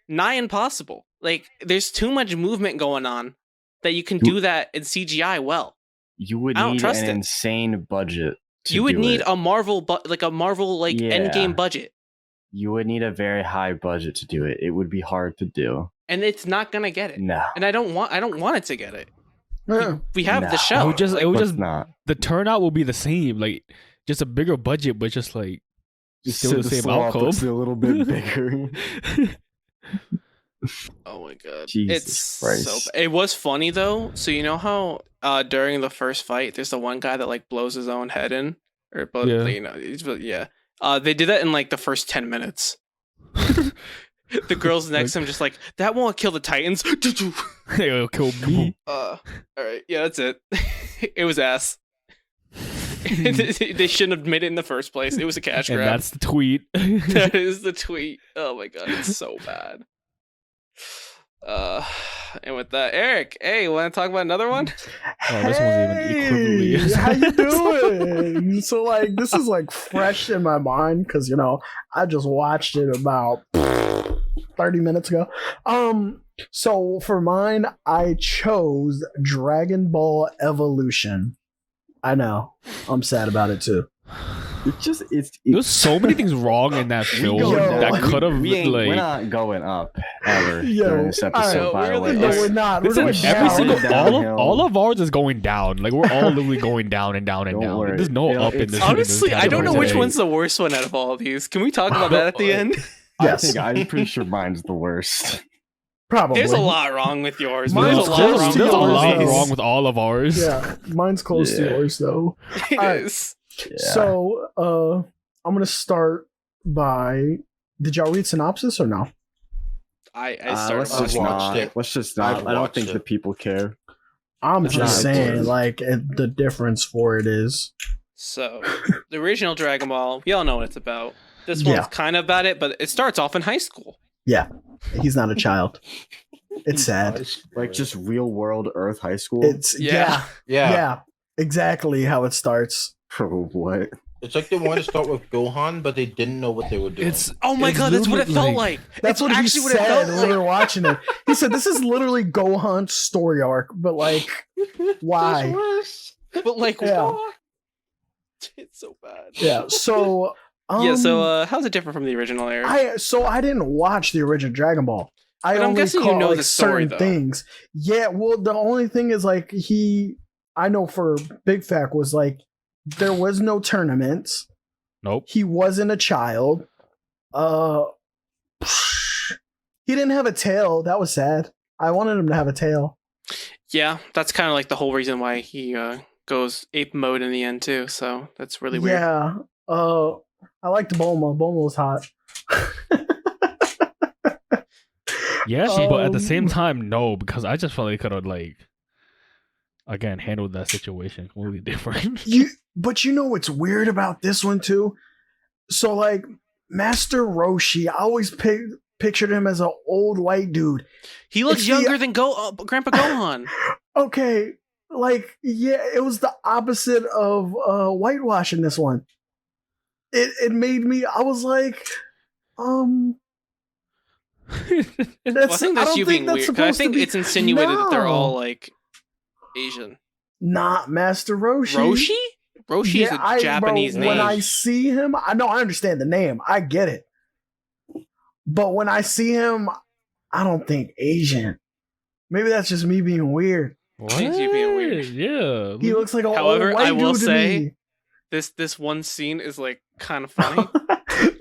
nigh impossible. Like, there's too much movement going on that you can do that in CGI well. You would I don't need trust an it. insane budget. You would need it. a Marvel, Yeah. Endgame budget, You would need a very high budget to do it. It would be hard to do. and it's not gonna get it. No. And I don't want it to get it. Yeah. We have No. the show. It would just not. the turnout will be the same, like just a bigger budget, but just like still the same outcome. It's a little bit bigger. Oh my god, Jesus it's Christ. It was funny though. So you know how during the first fight, there's the one guy that like blows his own head in, or but Yeah. you know, yeah. They did that in like the first 10 minutes. The girls next to him just like, that won't kill the Titans. It'll kill me. All right, yeah, that's it. It was ass. They shouldn't have made it in the first place. It was a cash And grab. that's the tweet. That is the tweet. Oh my god, it's so bad. And with that, Eric, hey, want to talk about another one? Oh, this one's even equivalently as- How you doing? So like, this is like fresh in my mind because I just watched it about 30 minutes ago. So for mine, I chose Dragon Ball Evolution. I know, I'm sad about it too. There's so many things wrong in that film Yo, that could have we're like. not going up ever Yo, during this episode. alright, By the we're way, really No, we're not. We're Listen, going every down. single all of ours is going down. Like we're all literally going down and down and Don't down. worry. There's no It'll- up in it's- this. Honestly, I don't know category which today. one's the worst one out of all of these. Can we talk about that at the end? Yes, I'm pretty sure mine's the worst. probably. There's a lot wrong with yours. Mine's There's a lot close wrong to There's a with yours, lot though. wrong with all of ours. Yeah, mine's close to Yeah. yours though. It Alright. is. Yeah. So, I'm gonna start by. Did y'all read synopsis or no? I Let's started. just watched not. it. Let's just I've not. I don't watched think it. the people care. I'm It's just not saying, important. like, the difference for it is. So, the original Dragon Ball, we all know what it's about. This Yeah. one's kind of about it, but it starts off in high school. Yeah, he's not a child. It's sad. Like just real world Earth high school. It's yeah, Yeah. exactly how it starts. Oh, what? It's like they wanted to start with Gohan, but they didn't know what they were doing. It's Oh my It's god, that's what it felt literally- like. That's It's what he actually what it said felt when we like. were watching it. He said, "This is literally Gohan's story arc," but like, why? But like, Yeah. what? It's so bad. Yeah. So. Yeah. So, how's it different from the original, Eric? I didn't watch the original Dragon Ball. I But I'm only guessing you caught, know like, the story, certain though. things. Yeah, well, the only thing is like I know for Big Fact was like there was no tournaments. nope. He wasn't a child. He didn't have a tail. That was sad. I wanted him to have a tail. Yeah, that's kind of like the whole reason why he goes ape mode in the end too. So that's really weird. Yeah. I liked Bulma. Bulma was hot. Yes, but at the same Um, time, no, because I just felt like could have like again handled that situation completely different. But you know what's weird about this one too? So like Master Roshi, I always pictured him as an old white dude. He looks It's younger than Grandpa Gohan. Okay, like yeah, it was the opposite of whitewash in this one. It made me. I was like, Well, I think I that's don't you think being that's weird. 'Cause I supposed to think be- it's insinuated that they're No. all like Asian. not Master Roshi. Roshi? Roshi is a Japanese name. When I see him, I understand the name. I get it. But when I see him, I don't think Asian. Maybe that's just me being weird. What? You being weird. Yeah. He looks like a However, old white I will dude to say- me. This one scene is like kind of funny.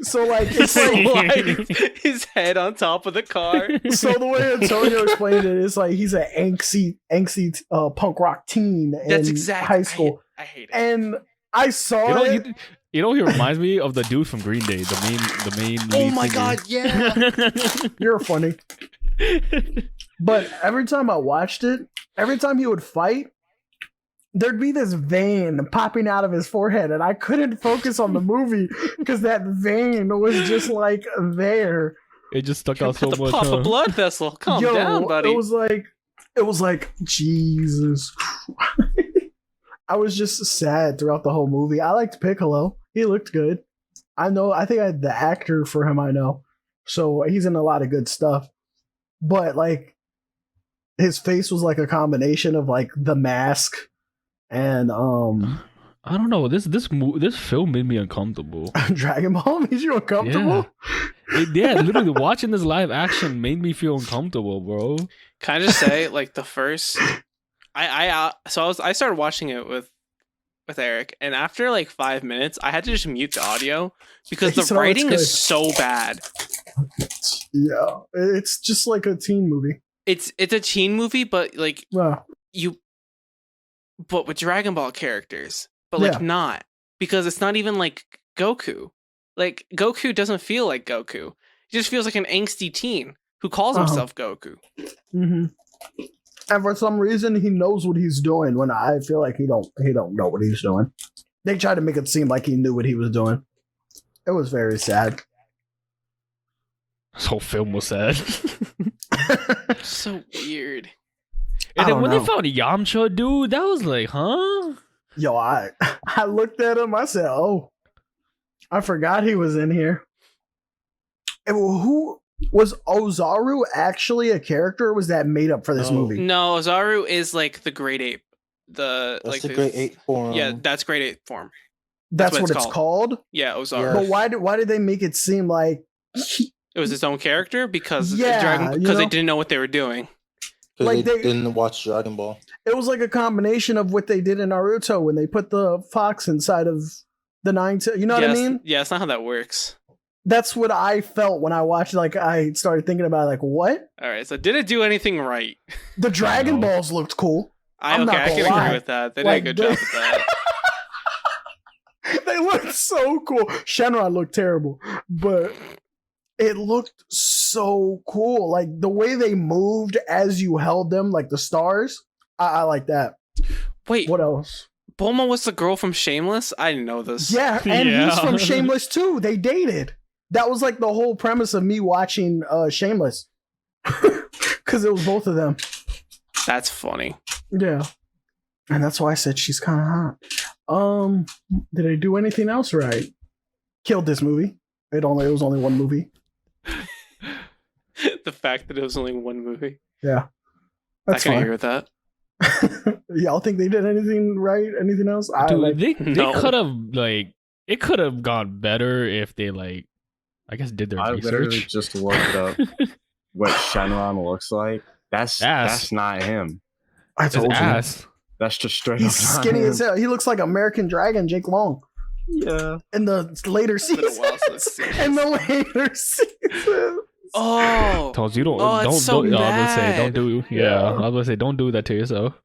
So like it's like His head on top of the car. so the way Antonio explained it is like he's an angsty punk rock teen That's in exactly high school. I hate it. And I saw You know, it. you know, he reminds me of the dude from Green Day, the main. Oh lead my singer. god, yeah. You're funny. But every time I watched it, every time he would fight, there'd be this vein popping out of his forehead, and I couldn't focus on the movie because that vein was just like there. It just stuck out so much. Pop a blood vessel. Calm down, buddy. It was like Jesus Christ. I was just sad throughout the whole movie. I liked Piccolo. He looked good. I think the actor for him I know. So he's in a lot of good stuff. But like his face was like a combination of like The Mask and I don't know. This film made me uncomfortable. Dragon Ball made you uncomfortable? Yeah, literally watching this live action made me feel uncomfortable, bro. Can I just say, like, the first I started watching it with Eric, and after like 5 minutes I had to just mute the audio because the writing is so bad. Yeah, it's just like a teen movie. It's a teen movie, but like but with Dragon Ball characters, but like not, because it's not even like Goku. Like Goku doesn't feel like Goku. He just feels like an angsty teen who calls himself Goku. Mm-hmm. And for some reason, he knows what he's doing. When I feel like he don't know what he's doing. They try to make it seem like he knew what he was doing. It was very sad. This whole film was sad. So weird. And then when they found Yamcha, dude, that was like, huh? Yo, I looked at him. I said, "Oh, I forgot he was in here." And who was Ozaru actually a character? Or was that made up for this movie? No, Ozaru is like the Great Ape. That's the Great Ape form. Yeah, that's Great Ape form. That's what it's called? Yeah, Ozaru. But why did they make it seem like it was his own character? Because they didn't know what they were doing. Like they didn't watch Dragon Ball. It was like a combination of what they did in Naruto when they put the fox inside of the nine. You know what I mean? Yeah, it's not how that works. That's what I felt when I watched. Like I started thinking about like what? All right, so did it do anything right? The Dragon Balls looked cool. I can agree with that. They did a good job with that. They looked so cool. Shenron looked terrible, but it looked so cool. Like the way they moved as you held them, like the stars. I like that. Wait, what else? Bulma was the girl from Shameless? I didn't know this. Yeah, and he's from Shameless too. They dated. That was like the whole premise of me watching Shameless. Because it was both of them. That's funny. Yeah. And that's why I said she's kind of hot. Did I do anything else right? Killed this movie. It was only one movie. The fact that it was only one movie. Yeah. That's I can agree with that. Y'all think they did anything right? Anything else? Dude, they could have it could have gone better if they I guess did their research. I literally just looked up what Shenron looks like. That's not him. I told you. Ass. That's just straight He's up. Skinny as hell. He looks like American Dragon Jake Long. Yeah. In the later seasons. In the later seasons. Oh, Told you don't. I was gonna say don't do. Yeah, I was gonna say don't do that to yourself.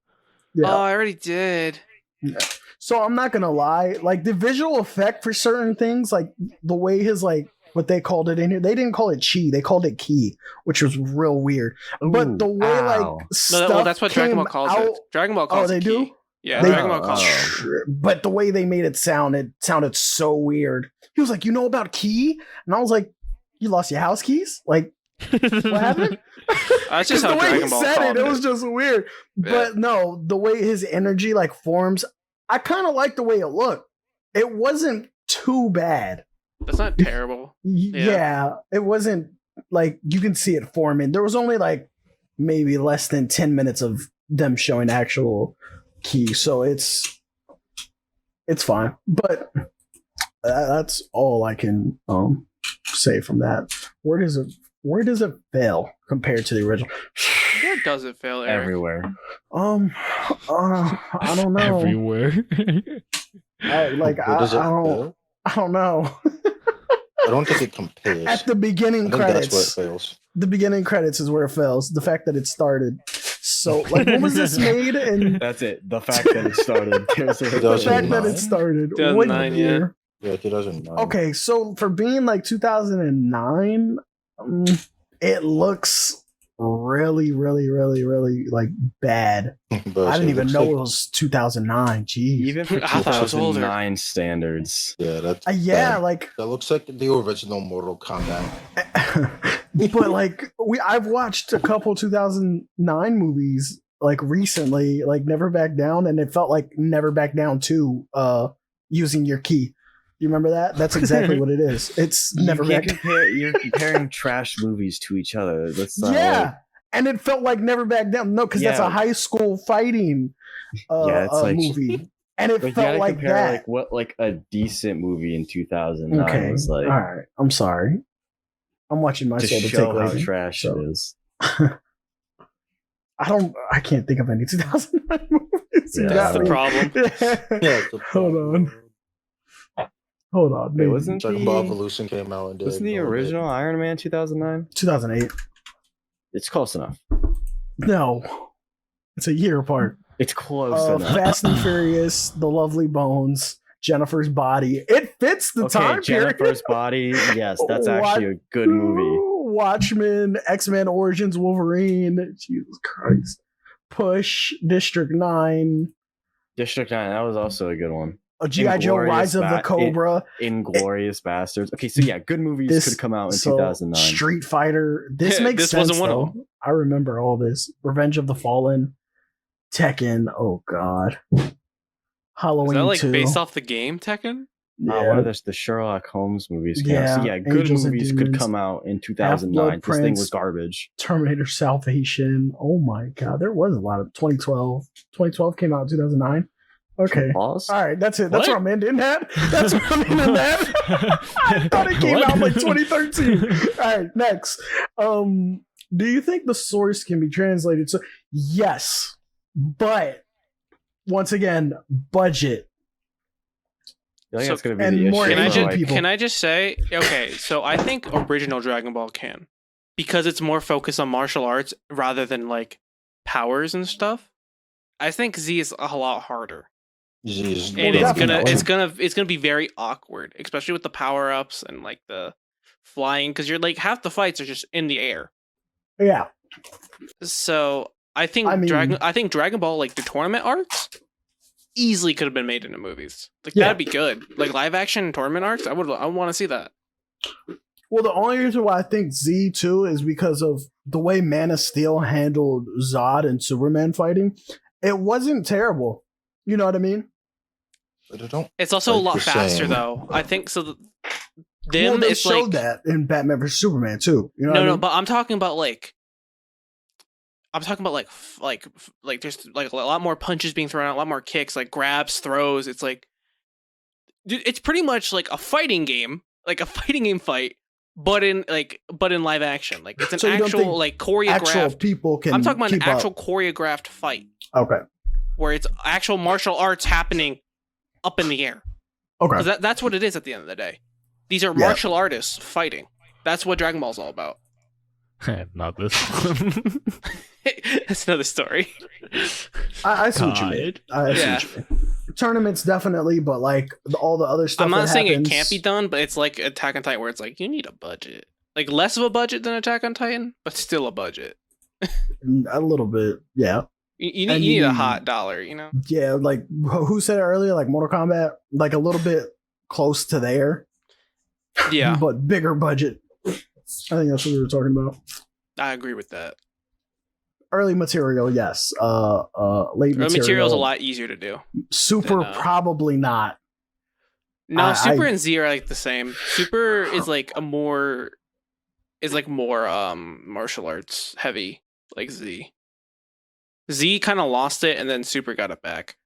Yeah. Oh, I already did. Yeah. So I'm not gonna lie. Like the visual effect for certain things, like the way his what they called it in here, they didn't call it chi, they called it ki, which was real weird. Ooh, but the way stuff that's what Dragon Ball calls it. Dragon Ball calls it ki. Do? Yeah, Dragon Ball calls it. But the way they made it sounded so weird. He was like, "You know about ki?" And I was like, "You lost your house keys?" Like, what happened? That's just how Dragon Ball said called it. It was just weird. Yeah. But no, the way his energy forms, I kind of like the way it looked. It wasn't too bad. That's not terrible. Yeah, it wasn't you can see it forming. There was only maybe less than 10 minutes of them showing actual key, so it's fine. But that's all I can say from that. Where does it fail compared to the original? Where does it fail, Eric? Everywhere. I don't know. Everywhere. I don't know. I don't think it compares. At the beginning credits. That's where it fails. The beginning credits is where it fails. The fact that it started. So, when was this made? And that's it. The fact that it started. The fact that it started. 2009, year? Yeah, 2009. Okay, so for being 2009, it looks really, really, really, really like bad. Bro, I so didn't even know like, it was 2009. Jeez. Even for I thought it was older. 2009 standards. Yeah, that's Yeah, bad. like That looks like the original Mortal Kombat. but like I've watched a couple 2009 movies like recently, like Never Back Down, and it felt like Never Back Down 2 using your key. You remember that? That's exactly what it is. It's Never Back Down. You're comparing trash movies to each other. That's not Yeah. And it felt like Never Back Down. No, because that's a high school fighting it's like, movie. And it you felt gotta like compare that. like what like a decent movie in 2009 Okay. was like. All right. I'm sorry. I'm watching To myself to show take how later. trash So. it is. I can't think of any 2009 movies. You Yeah. got That's the me. problem. Yeah, the Hold on. Hold on. Wait, Maybe. wasn't Dragon the, Ball Evolution came out and did wasn't the a little bit. original Iron Man 2009? 2008. It's close enough. No. It's a year apart. It's close enough. Fast and Furious, The Lovely Bones, Jennifer's Body. It fits the time period. Jennifer's Body. Yes, that's actually a good movie. Watchmen, X-Men Origins Wolverine. Jesus Christ. Push, District 9. District 9, that was also a good one. G.I. Joe Rise of the Cobra. Inglorious Bastards. Okay, so yeah, good movies could come out in 2009. Street Fighter. This makes This sense, wasn't one of though. I remember all this. Revenge of the Fallen. Tekken. Oh, God. Halloween Is that like 2. based off the game Tekken? Yeah. One of the Sherlock Holmes movies came out. So yeah, good Angels and movies could Demons. come out in Half-Blood 2009. This thing Prince. was garbage. Terminator Salvation. Oh, my God. There was a lot of 2012. 2012 came out in 2009. Okay. Pause? All right, that's it. That's What? where I'm ending that. That's where I'm ending that. I thought it came What? out like 2013. All right, next. Do you think the source can be translated? So yes, but once again, budget. I think So- that's going to be and the more issue. Can I Asian just people. can I just say, okay, so I think original Dragon Ball can, because it's more focused on martial arts rather than like powers and stuff. I think Z is a lot harder, Jeez, and Well, it's gonna be very awkward, especially with the power ups and like the flying, because you're like half the fights are just in the air. Yeah, So I think I mean- Dragon Ball, like the tournament arcs, easily could have been made into movies. Like Yeah. that'd be good. Like live action tournament arcs, I want to see that. well, the only reason why I think Z too is because of the way Man of Steel handled Zod and Superman fighting. It wasn't terrible. You know what I mean? but I don't. It's also Like a lot you're faster saying. though. I think so. Well, they It's showed like that in Batman vs Superman too. You know no, what I no, mean? but I'm talking about like there's like a lot more punches being thrown out, a lot more kicks, like grabs, throws. It's like, dude, it's pretty much like a fighting game fight, but in live action. Like it's an So you don't actual think like Actual choreographed. people can. I'm talking about an keep up. actual choreographed fight Okay. where it's actual martial arts happening up in the air. Okay. 'Cause that's what it is at the end of the day. These are Yeah. martial artists fighting. That's what Dragon Ball's all about. Not this one. That's another story. I see what you mean. I see Yeah. what you mean. Tournaments definitely, but like all the other stuff. I'm not that saying happens, it can't be done, but it's like Attack on Titan where it's like you need a budget. Like less of a budget than Attack on Titan, but still a budget. a little bit. Yeah. You And need you a need- hot dollar, you know? Yeah. Like who said it earlier? Like Mortal Kombat, like a little bit close to there, Yeah, but bigger budget. I think that's what we were talking about. I agree with that. Early material, yes. Late The material, material's a lot easier to do. Super, than, probably not. No, Super I- and Z are like the same. Super is like more martial arts heavy, like Z. Z kind of lost it, and then Super got it back.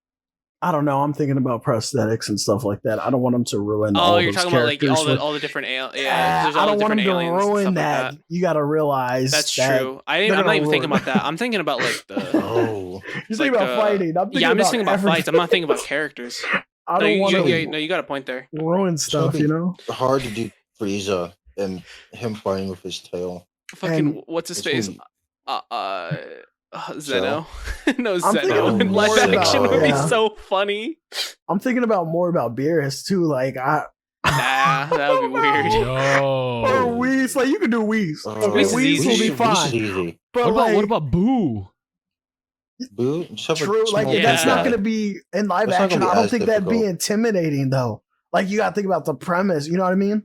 I don't know. I'm thinking about prosthetics and stuff like that. I don't want them to ruin. Oh, all you're those talking about like characters with- all the different there's I all don't the want them different to aliens and ruin stuff that. like that. You got to realize That's that true. they're I'm gonna not even thinking ruin- about that. I'm thinking about like the. Oh, You're like, thinking about fighting. I'm thinking I'm just thinking about everything. fights. I'm not thinking about characters. I don't want to No, you got a point there. ruin stuff. You know. hard to do Frieza and him fighting with his tail. Fucking And- what's his It's face? really- Zeno. No, I'm thinking Zeno in live more action about- would be yeah. so funny. I'm thinking about more about Beerus too. Like Nah, that would be weird. Or Yo. Whis Whis. Like you can do Whis. Okay, Whis is Whis will easy. be fine. Whis is easy. But what about Boo? Boo. Just have a true, like small that's not guy. going to be in live That's not action. gonna be I don't as think that'd be difficult. intimidating though. Like you got to think about the premise. You know what I mean?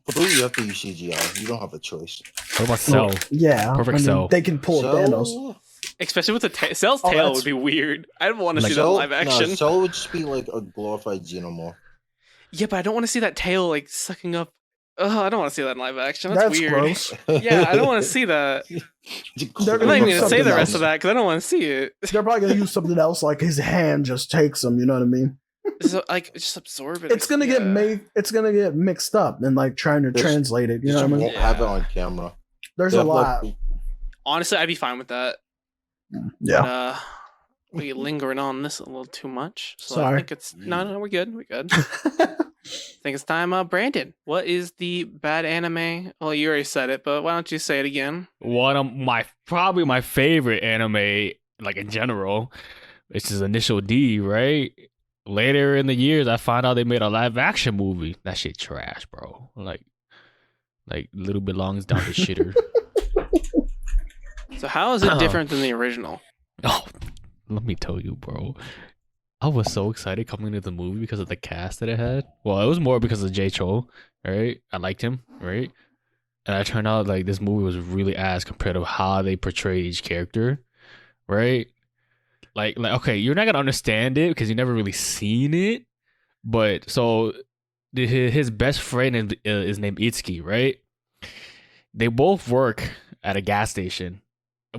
For Boo, you have to use CGI. You don't have a choice. What about Cell? Yeah, Perfect Cell. They can pull Thanos. So, Especially with the Cell's Oh, tail that's- would be weird. I don't want to Like- see that in live action. No, so would just be like a glorified Xenomorph. Yeah, but I don't want to see that tail like sucking up. I don't want to see that in live action. That's weird. gross. Yeah, I don't want to see that. They're I'm not gonna even do gonna say something the rest else. of that because I don't want to see it. They're probably going to use something else, like his hand just takes him. You know what I mean? So, like, just absorb it. It's gonna get made. It's gonna get mixed up and like trying to This- translate it. You know Just what I mean? won't have it on camera. There's They a have, lot. like, Honestly, I'd be fine with that. Yeah. But, we lingering on this a little too much. So I Sorry. think it's no, we're good. We're good. I think it's time. Brandon, what is the bad anime? Well, you already said it, but why don't you say it again? One of probably my favorite anime, like in general, which is Initial D, right? Later in the years, I found out they made a live action movie. That shit trash, bro. Like Little Belongs down the shitter. So how is it different than the original? Oh, let me tell you, bro. I was so excited coming into the movie because of the cast that it had. Well, it was more because of Jay Cho, right? I liked him, right? And I turned out like this movie was really ass compared to how they portray each character, right? Like okay, you're not gonna understand it because you never really seen it. But so his best friend is named Itsuki, right? They both work at a gas station.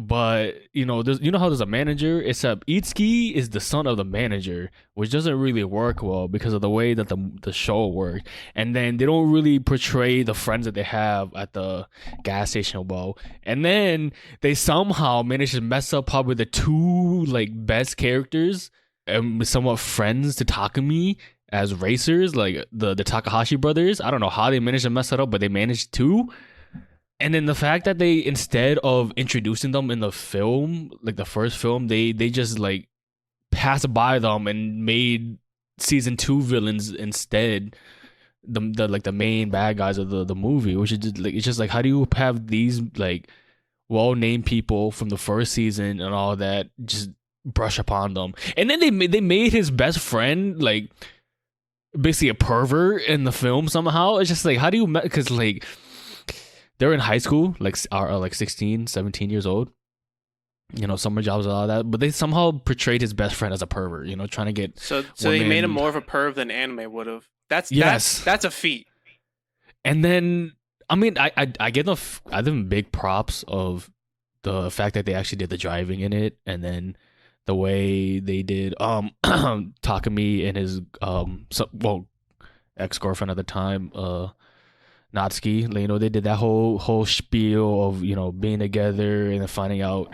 But you know how there's a manager, except Itsuki is the son of the manager, which doesn't really work well because of the way that the show worked. And then they don't really portray the friends that they have at the gas station well. And then they somehow manage to mess up probably the two like best characters and somewhat friends to Takumi as racers, like the Takahashi brothers. I don't know how they managed to mess it up, but they managed to. And then the fact that they, instead of introducing them in the film, like the first film, they just like passed by them and made season 2 villains instead the main bad guys of the movie, which is just, like, it's just like, how do you have these like well-named people from the first season and all that just brush upon them? And then they made his best friend like basically a pervert in the film somehow. It's just like, how do you, because like they're in high school, like are like 16, 17 years old. You know, summer jobs and all that. But they somehow portrayed his best friend as a pervert, you know, trying to get So they made him more of a perv than anime would have. That's a feat. And then I mean, I give them big props of the fact that they actually did the driving in it, and then the way they did Takumi and his ex-girlfriend at the time, Natsuki, you know, they did that whole spiel of, you know, being together and then finding out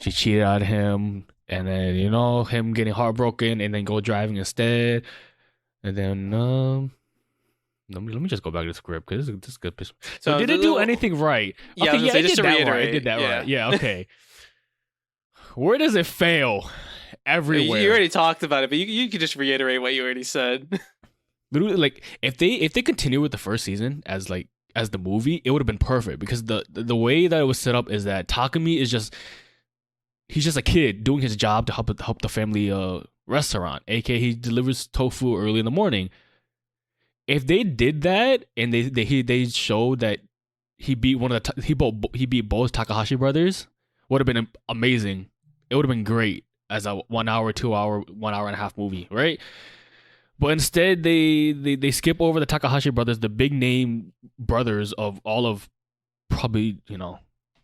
she cheated on him, and then, you know, him getting heartbroken and then go driving instead. And then let me just go back to the script because this is good. So did it do anything right? Yeah, okay, just to that reiterate, right. I did that right. Yeah, okay. Where does it fail? Everywhere. You already talked about it, but you could just reiterate what you already said. Literally, like if they continue with the first season as the movie, it would have been perfect, because the way that it was set up is that Takumi is he's just a kid doing his job to help the family restaurant, aka he delivers tofu early in the morning. If they did that and they showed that he beat he beat both Takahashi brothers, would have been amazing. It would have been great as a 1 hour, 2 hour, 1 hour and a half movie, right? But instead, they skip over the Takahashi brothers, the big name brothers of all of probably, you know,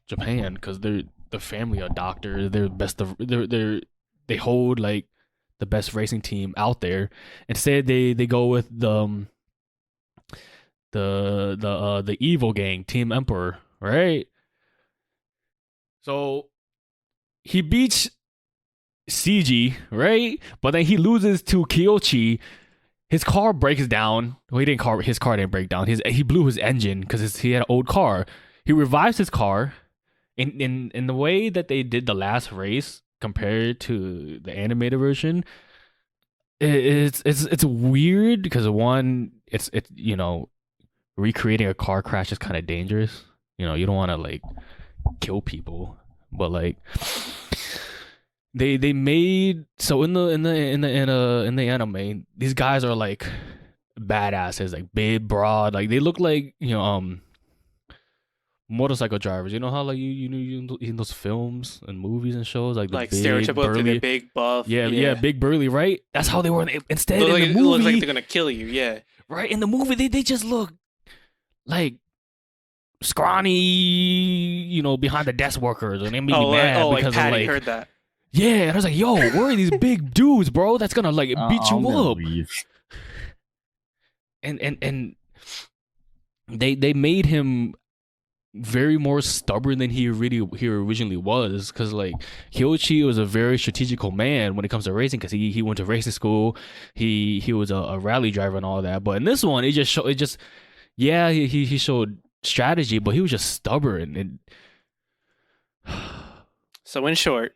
Japan, because the family are doctors. They're best of they hold like the best racing team out there. Instead, they go with the evil gang, Team Emperor, right? So he beats CG, right? But then he loses to Kyochi. His car breaks down. Well, his car didn't break down. He blew his engine because he had an old car. He revives his car. In the way that they did the last race compared to the animated version, it's weird because one, it's you know, recreating a car crash is kind of dangerous. You know, you don't want to like kill people, but like they made so in the anime, these guys are like badasses, like big, broad, like they look like motorcycle drivers. You know how like you in those films and movies and shows like the Like big, stereotypical, burly, like a big buff. yeah, big burly, right? That's how they were. Instead, Look like, in the it looks like movie, they're gonna kill you. Yeah. right? In the movie, they just look like scrawny, you know, behind the desk workers, and they made me mad like because Patty of, like, heard that. yeah, and I was like, yo, where are these big dudes, bro? That's gonna like beat you up. Leave. And they made him very more stubborn than he originally was, because like Kyoichi was a very strategical man when it comes to racing, because he went to racing school, he was a rally driver and all that. But in this one, he showed strategy, but he was just stubborn. And So in short,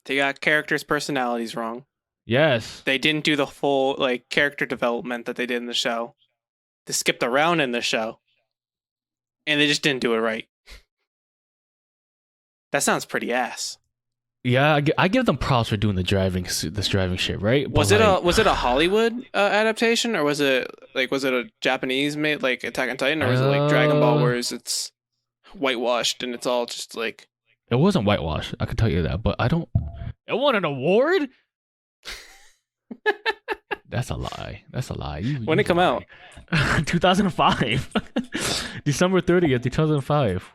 they got characters' personalities wrong. yes, They didn't do the full like character development that they did in the show. They skipped around in the show, and they just didn't do it right. That sounds pretty ass. yeah, I give them props for doing this driving shit, right? Was it a Hollywood adaptation, or was it a Japanese made like Attack on Titan, or was it like Dragon Ball, where it's whitewashed and it's all just like? It wasn't whitewashed, I can tell you that, but I don't. It won an award. That's a lie. When did it come out? 2005. December 30th, 2005.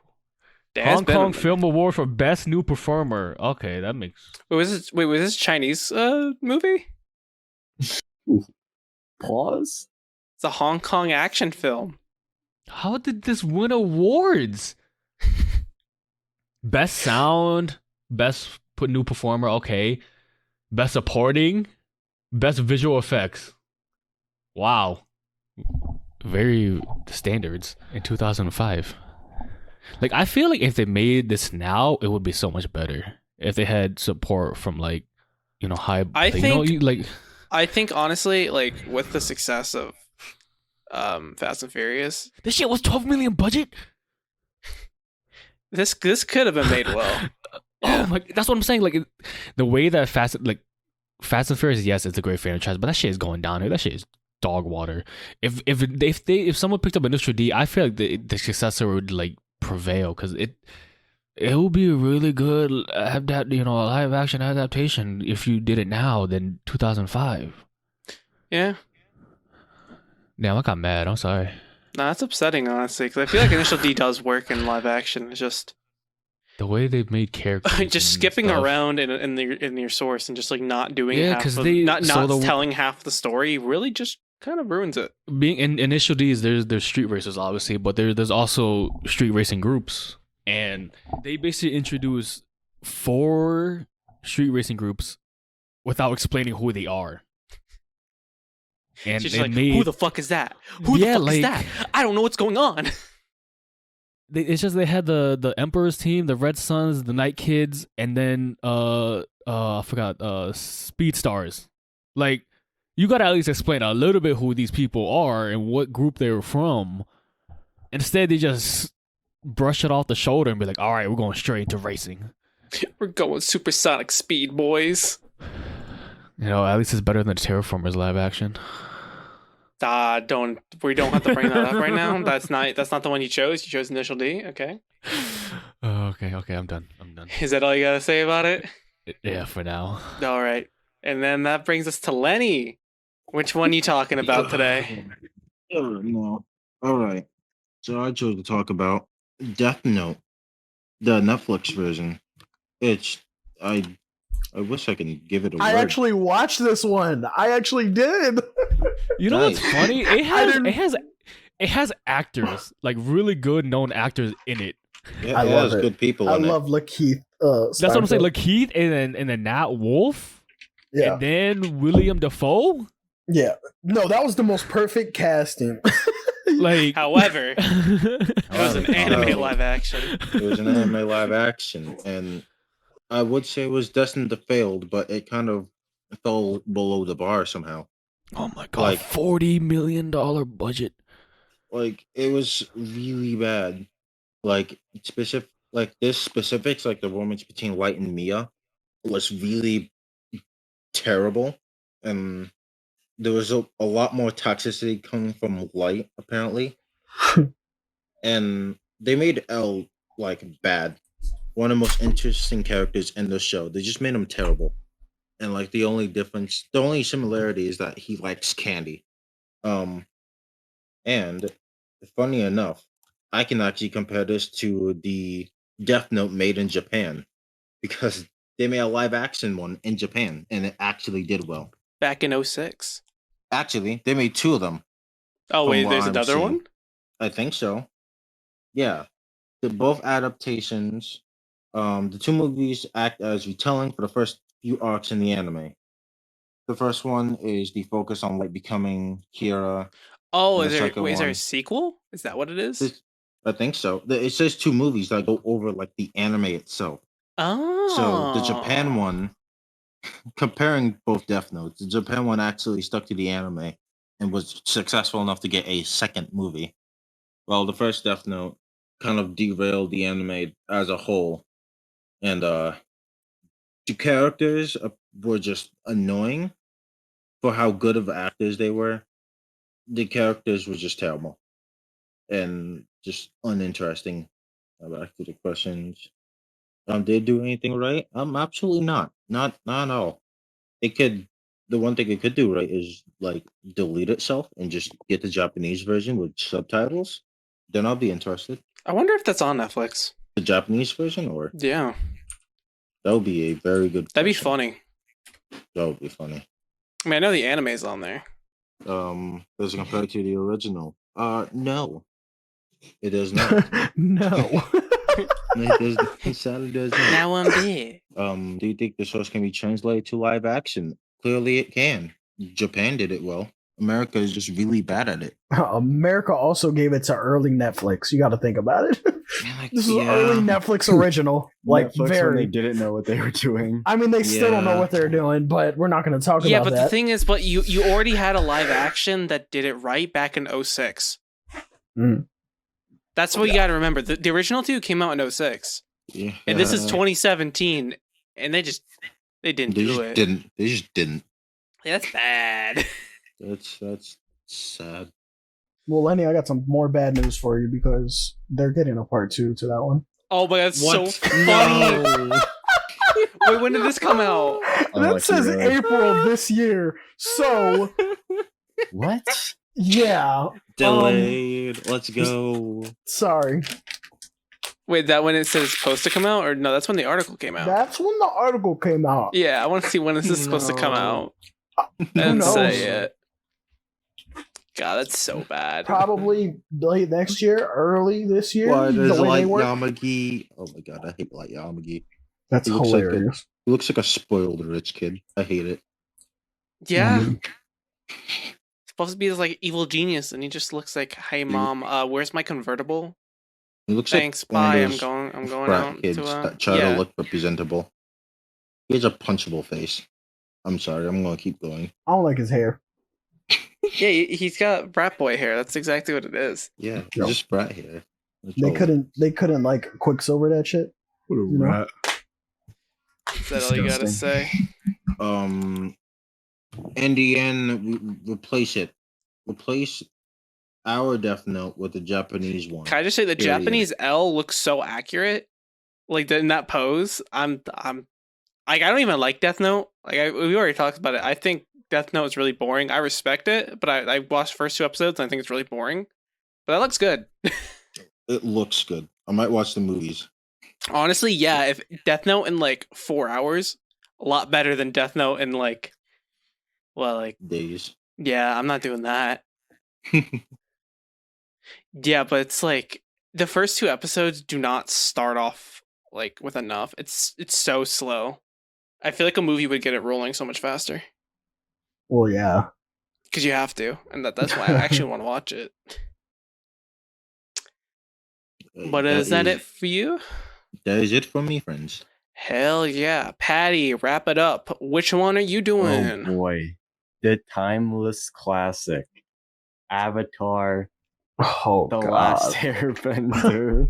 Hong Kong Film Award for Best New Performer. Okay, that makes. Was this a Chinese movie? Pause. It's a Hong Kong action film. How did this win awards? Best sound, best new performer. Okay, best supporting, best visual effects. Wow, very standards in 2005. Like, I feel like if they made this now, it would be so much better. If they had support from like, you know, high. I think think honestly, like with the success of Fast and Furious, this shit was 12 million budget. This could have been made well. Oh my, that's what I'm saying. Like the way that Fast and Furious, yes, it's a great franchise, but that shit is going down here. That shit is dog water. If someone picked up Initial D, I feel like the successor would like prevail, because it will be a really good live action adaptation if you did it now than 2005. Yeah. Damn, I got mad. I'm sorry. No, that's upsetting, honestly, because I feel like Initial D does work in live action. It's just the way they've made characters, just skipping around in your source and just like not doing not telling half the story really just kind of ruins it. Being in Initial D's, there's street racers obviously, but there's also street racing groups, and they basically introduce 4 street racing groups without explaining who they are. And she's like, who the fuck is that? Who the fuck is that? I don't know what's going on. It's just they had the Emperor's team, the Red Suns, the Night Kids, and then I forgot Speed Stars. Like, you gotta at least explain a little bit who these people are and what group they were from. Instead, they just brush it off the shoulder and be like, all right, we're going straight into racing. We're going supersonic speed, boys. You know, at least it's better than Terraformers live action. We don't have to bring that up right now. That's not the one you chose. You chose Initial D. Okay. Okay, I'm done. Is that all you gotta say about it? Yeah, for now. All right. And then that brings us to Lenny. Which one are you talking about today? No. All right. So I chose to talk about Death Note, the Netflix version. I wish I could give it a word. I actually watched this one. I actually did. You know what's funny? It has actors, like really good known actors in it. Yeah, it has good people in it. I love Lakeith. That's what I'm saying. Lakeith and then Nat Wolff. Yeah. And then William Dafoe. Yeah. No, that was the most perfect casting. Like, however, it was an anime live action. It was an anime live action, and I would say it was destined to fail, but it kind of fell below the bar somehow. Oh my god! Like, $40 million budget. Like it was really bad. Like specifics, like the romance between Light and Mia, was really terrible, and there was a lot more toxicity coming from Light apparently, and they made L like bad. One of the most interesting characters in the show. They just made him terrible, and like the only similarity is that he likes candy. Um, and funny enough, I can actually compare this to the Death Note made in Japan because they made a live action one in Japan and it actually did well. Back in 06. Actually, they made two of them. Oh wait, there's another one? I think so. Yeah. They're both adaptations. The two movies act as retelling for the first few arcs in the anime. The first one is the focus on like becoming Kira. Oh, is there a sequel? Is that what it is? I think so. It says two movies that go over like the anime itself. Oh. So the Japan one, comparing both Death Notes, the Japan one actually stuck to the anime and was successful enough to get a second movie. While the first Death Note kind of derailed the anime as a whole. And the characters were just annoying for how good of actors they were. The characters were just terrible and just uninteresting. Back to the questions. Did they do anything right? Absolutely not. Not at all. It could. The one thing it could do right is like delete itself and just get the Japanese version with subtitles. Then I'll be interested. I wonder if that's on Netflix. The Japanese version, or yeah, that would be a very good. That'd be funny. That would be funny. I mean, I know the anime's on there. Does it compare to the original? No. It does not. No. It sadly does not. Now I'm dead. Do you think the shows can be translated to live action? Clearly it can. Japan did it well. America is just really bad at it. America also gave it to early Netflix. You got to think about it. This is an early Netflix original. Like Netflix when they didn't know what they were doing. I mean, they still don't know what they're doing, but we're not going to talk about that. Yeah, but the thing is, you already had a live action that did it right back in 06. Mm. That's what you got to remember. The original two came out in 06. Yeah. And this is 2017, and they just didn't do it. They just didn't. Yeah, that's bad. That's sad. Well, Lenny, I got some more bad news for you because they're getting a part 2 to that one. Oh my god, that's so funny. No. Wait, when did this come out? That says April this year. So what? Yeah. Delayed. Let's go. Sorry. Wait, that when it says it's supposed to come out? Or no, that's when the article came out. That's when the article came out. Yeah, I want to see when is this supposed to come out. Who knows? Say it. God, that's so bad. Probably late next year, early this year. Why does Light Yamagi? Oh my god, I hate Light Yamagi. That's hilarious. He looks like a spoiled rich kid. I hate it. Yeah. Supposed to be this like evil genius, and he just looks like, "Hey mom, where's my convertible?" He looks Thanks, like bye. I'm going out kids to that try to look representable. He has a punchable face. I'm sorry, I'm gonna keep going. I don't like his hair. Yeah, he's got brat boy hair. That's exactly what it is. Yeah, just brat hair. They couldn't like Quicksilver that shit. What a rat. Is that all you gotta say? In the end, we replace it. Replace our Death Note with the Japanese one. Can I just say the Japanese L looks so accurate? Like in that pose, I'm like, I don't even like Death Note. Like we already talked about it. I think Death Note is really boring. I respect it, but I watched the first 2 episodes and I think it's really boring. But that looks good. It looks good. I might watch the movies. Honestly, yeah. If Death Note in like 4 hours, a lot better than Death Note in like days. Yeah, I'm not doing that. Yeah, but it's like the first 2 episodes do not start off like with enough. It's so slow. I feel like a movie would get it rolling so much faster. Well, yeah. Because you have to, and that's why I actually want to watch it. But is that it for you? That is it for me, friends. Hell yeah. Patty, wrap it up. Which one are you doing? Oh boy. The timeless classic. Avatar Oh, The God. Last Airbender.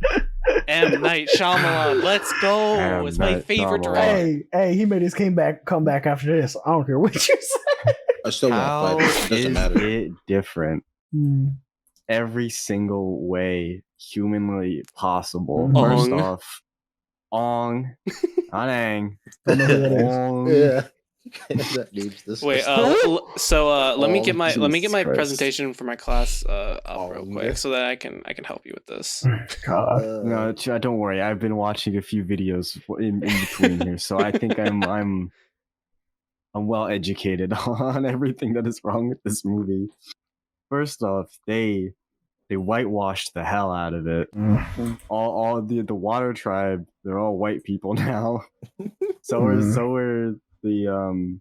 M. Night Shyamalan, let's go! M. It's my Night favorite Shyamalan. director. Hey, he made his come back after this. I don't care what you say. I still want How to fight. It doesn't is matter. it different? Every single way humanly possible. Mhm. First Ong. off, Ong, not Ang. Don't know who that is. Ong. Yeah. That needs this. Wait, let me get my Jesus Christ. presentation for my class up real Ong. quick so that I can help you with this. God. No, don't worry. I've been watching a few videos in between here, so I think I'm well educated on everything that is wrong with this movie. First off, they whitewashed the hell out of it. All the Water Tribe, they're all white people now. So are the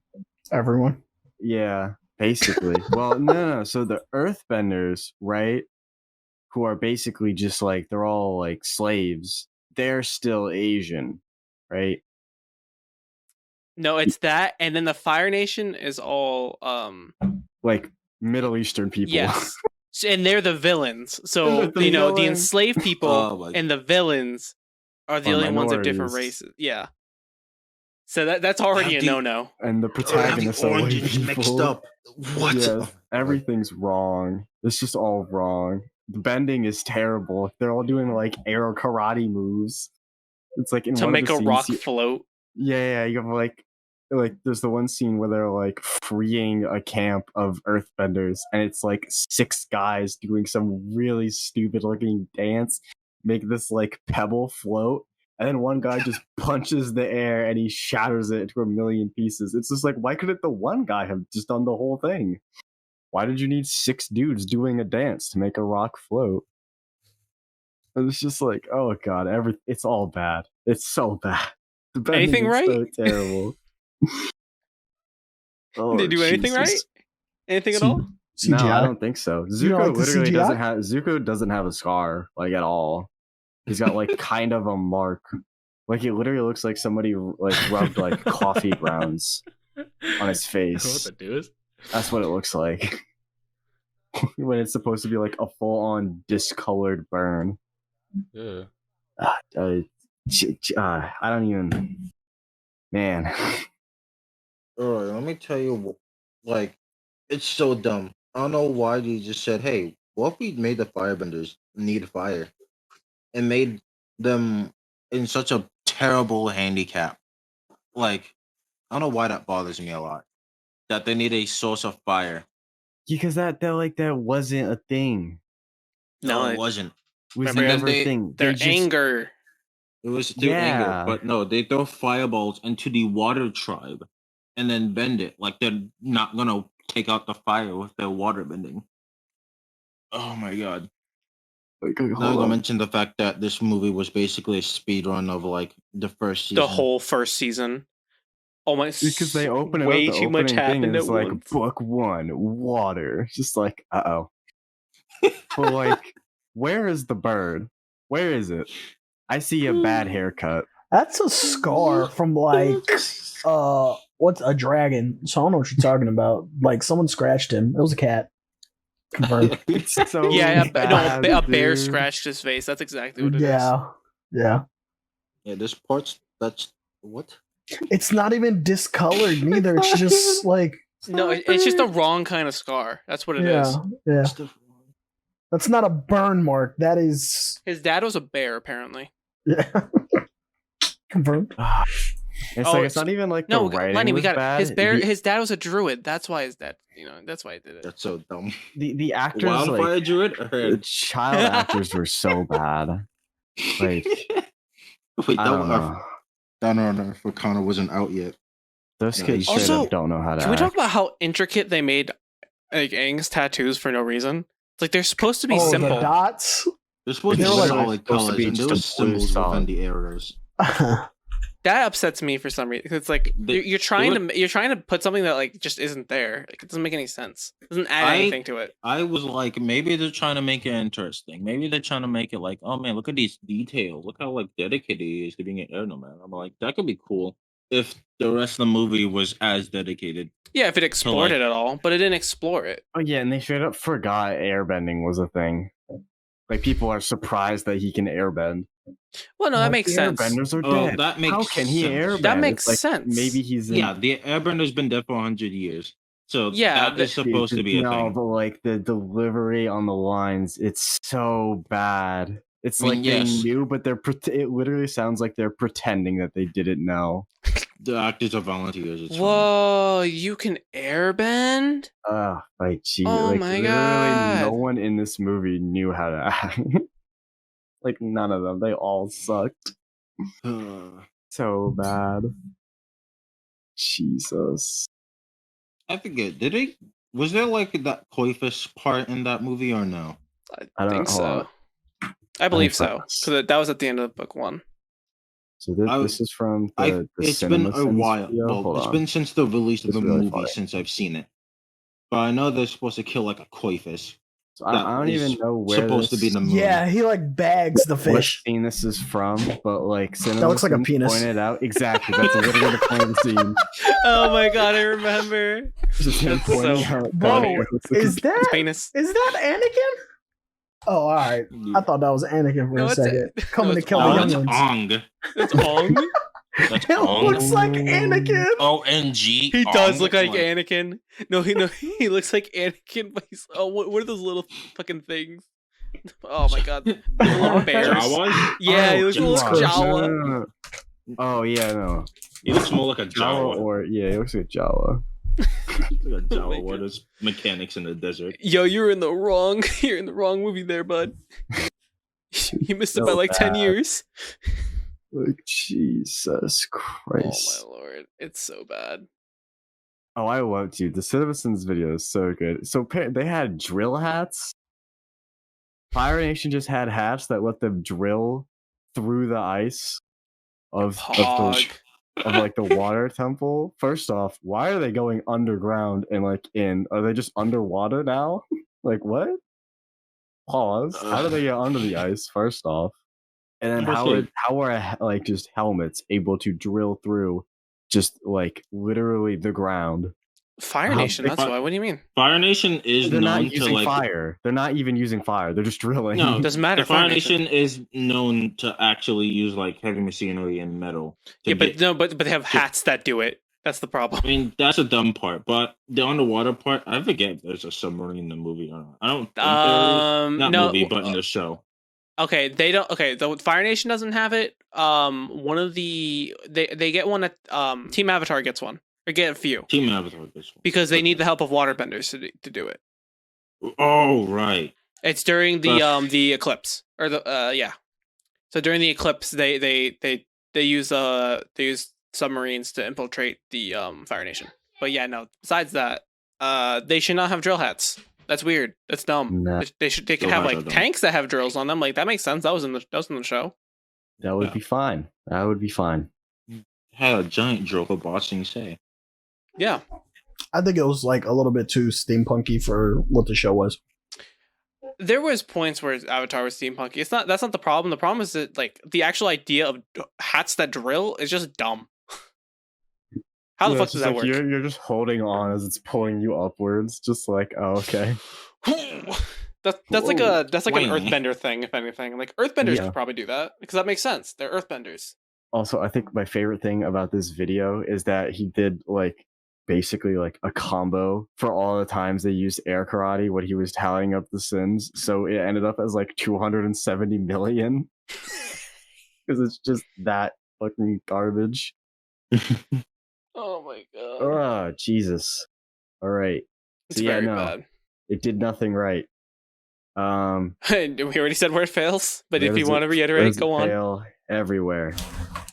Everyone. yeah, basically. Well, no. So the Earthbenders, right, who are basically just like they're all like slaves. They're still Asian, right? No, it's that, and then the Fire Nation is all Like Middle Eastern people. yes, and they're the villains. So The the villains. enslaved people Oh, my and the villains are the Are only ones of different minorities. races. Yeah. So that's already a Have the- no-no. And the Have the protagonists are white origins people. mixed up. What? Yes, Oh, my God. everything's wrong. It's just all wrong. The bending is terrible. They're all doing like aero karate moves. It's like in To one make of a the rock scenes, float. yeah, you have like there's the one scene where they're like freeing a camp of earthbenders, and it's like 6 guys doing some really stupid looking dance, make this like pebble float, and then one guy just punches the air and he shatters it into a million pieces. It's just like, why couldn't the one guy have just done the whole thing? Why did you need 6 dudes doing a dance to make a rock float? And it's just like, oh god, it's all bad. It's so bad. The bending Anything is right? so terrible. Oh, Did they do anything right? Jesus. Anything at all? No, CGI. I don't think so. You don't Zuko like the literally CGI? doesn't have a scar like at all. He's got like kind of a mark. Like it literally looks like somebody like rubbed like coffee grounds on his face. What the dude? That's what it looks like. When it's supposed to be like a full-on discolored burn. Yeah. I don't even. Man. Alright, let me tell you, like, it's so dumb. I don't know why they just said, hey, what if we made the firebenders need fire? And made them in such a terrible handicap. Like, I don't know why that bothers me a lot. That they need a source of fire. Because that wasn't a thing. No, it wasn't. It was Remember, never a they- thing. their They just- anger. It was still Yeah. anger, but no, they throw fireballs into the water tribe and then bend it. Like they're not gonna take out the fire with their water bending. Oh my god. Like, Now I'm hold gonna on. mention the fact that this movie was basically a speed run of like the first season. The whole first season. Oh my! Because they open it way up, the too much opening thing happened is at like once. book 1, water. It's just like, uh-oh. But like, where is the bird? Where is it? I see a bad haircut. That's a scar from like what's a dragon? So I don't know what you're talking about. Like someone scratched him. It was a cat. Confirmed. It's so Yeah, bad, a bear dude. scratched his face. That's exactly what it is. Yeah. Yeah, this part's that's what? It's not even discolored neither. It's just like No, it's just the wrong kind of scar. That's what it is. yeah. It's the- That's not a burn mark. That is His dad was a bear, apparently. yeah. Confirmed. It's Oh, like it's not even like No, the writing Lenny, we was got bad. his bear. His dad was a druid. That's why his dad. That's why he did it. That's so dumb. The actors, Wildfire like druid? the child actors were so bad. Like, Wait, I don't know. Down on for Connor wasn't out yet. Those Yeah, kids also, straight up don't know how to Can we talk act. about how intricate they made like Aang's tattoos for no reason? It's like they're supposed to be The simple. dots. They're supposed to They be were like- solid supposed to colors, be and there just was a blue symbols solid. within the arrows. That upsets me for some reason. It's like They- you're trying to put something that like just isn't there. Like, it doesn't make any sense. It doesn't add I- anything to it. I was like, maybe they're trying to make it interesting. Maybe they're trying to make it like, oh man, look at these details. Look how like dedicated he is to being an airman. I'm like, that could be cool if the rest of the movie was as dedicated. Yeah, if it explored like- it at all, but it didn't explore it. Oh yeah, and they straight up forgot airbending was a thing. Like people are surprised that he can airbend. Well, no, that makes sense. Airbenders are Oh, dead. that makes How can he sense. airbend? That makes It's like, sense. Maybe he's in. Yeah, the Airbender's been dead for 100 years. So Yeah, that is supposed to be a no, thing. but like the delivery on the lines, it's so bad. It's I mean, like yes. they knew, but it literally sounds like they're pretending that they didn't know. The actors are volunteers. It's fine. Whoa, you can airbend? Like gee, Oh like my literally no God. one in this movie knew how to act. Like none of them. They all sucked. So bad. Jesus. I forget. Was there like that koi fish part in that movie or no? I think hold so. on. I believe find so. this. Because that was at the end of book 1. So this is from the It's been a CinemaSins while. video. Well, Hold it's on. been since the release of It's the really movie funny. since I've seen it. But I know they're supposed to kill like a koi fish. So I don't even know where supposed to be in the movie. Yeah, he like bags the what fish. scene this is from, but like That looks like a CinemaSins penis. pointed out exactly. That's literally the point of the scene. Oh my God, I remember. Just him That's pointing so out. Bro, it looks like is It's that penis. Anakin? Oh, all right. I thought that was Anakin for No, a it's second. Coming to it's kill Oh, the that's young ones. Ong. It's Ong. That's It Ong. looks like Anakin. ONG. He does Ong. look like Anakin. No, he looks like Anakin, but he's what are those little fucking things? Oh my God, the little bears. Jawas? Yeah, he looks a little Jesus. Jawa. No. Oh yeah, no. He looks more like a Jawa Jawa. or he looks like Jawa. Like a Oh my Jawa. What God. is mechanics in the desert? Yo, you're in the wrong movie there, bud. You missed it by So like 10 bad. years. Like Jesus Oh Christ. my lord, it's so bad. Oh, I love you. The CinemaSins video is so good. So they had drill hats. Fire Nation just had hats that let them drill through the ice of Pog. like the water temple. First off, why are they going underground and like in? Are they just underwater now? Like what? Pause. How do they get under the ice? First off, and then how are like just helmets able to drill through just like literally the ground? Fire Nation, that's why. What do you mean? Fire Nation is They're known not using to like fire. They're not even using fire. They're just drilling. no. Doesn't matter. The Fire Nation is known to actually use like heavy machinery and metal. Yeah, but they have hats that do it. That's the problem. I mean, that's a dumb part, but the underwater part, I forget if there's a submarine in the movie or not. I don't think there is. Not no, movie, but in the show. Okay, they don't. Okay, the Fire Nation doesn't have it. One of the they get one at Team Avatar gets one or get a few Team Avatar gets one because they need the help of waterbenders to do it. Oh right. It's during the eclipse or the yeah. So during the eclipse, they use submarines to infiltrate the Fire Nation. But yeah, no. Besides that, they should not have drill hats. That's weird. That's dumb. Nah. They could have like tanks that have drills on them. Like that makes sense. That was in the show. That would be fine. That would be fine. Had a giant drill for bossing say. Yeah. I think it was like a little bit too steampunky for what the show was. There was points where Avatar was steampunky. That's not the problem. The problem is that like the actual idea of hats that drill is just dumb. How the fuck does that work? You're just holding on as it's pulling you upwards, just like, oh, okay. that's like an Wang. earthbender thing, if anything. Like earthbenders could probably do that because that makes sense. They're earthbenders. Also, I think my favorite thing about this video is that he did like basically like a combo for all the times they used air karate when he was tallying up the sins. So it ended up as like 270 million because it's just that fucking garbage. Oh my god. Oh, Jesus. All right. It's So, very bad. It did nothing right. We already said where it fails, but if you want to reiterate, go on. Fail everywhere.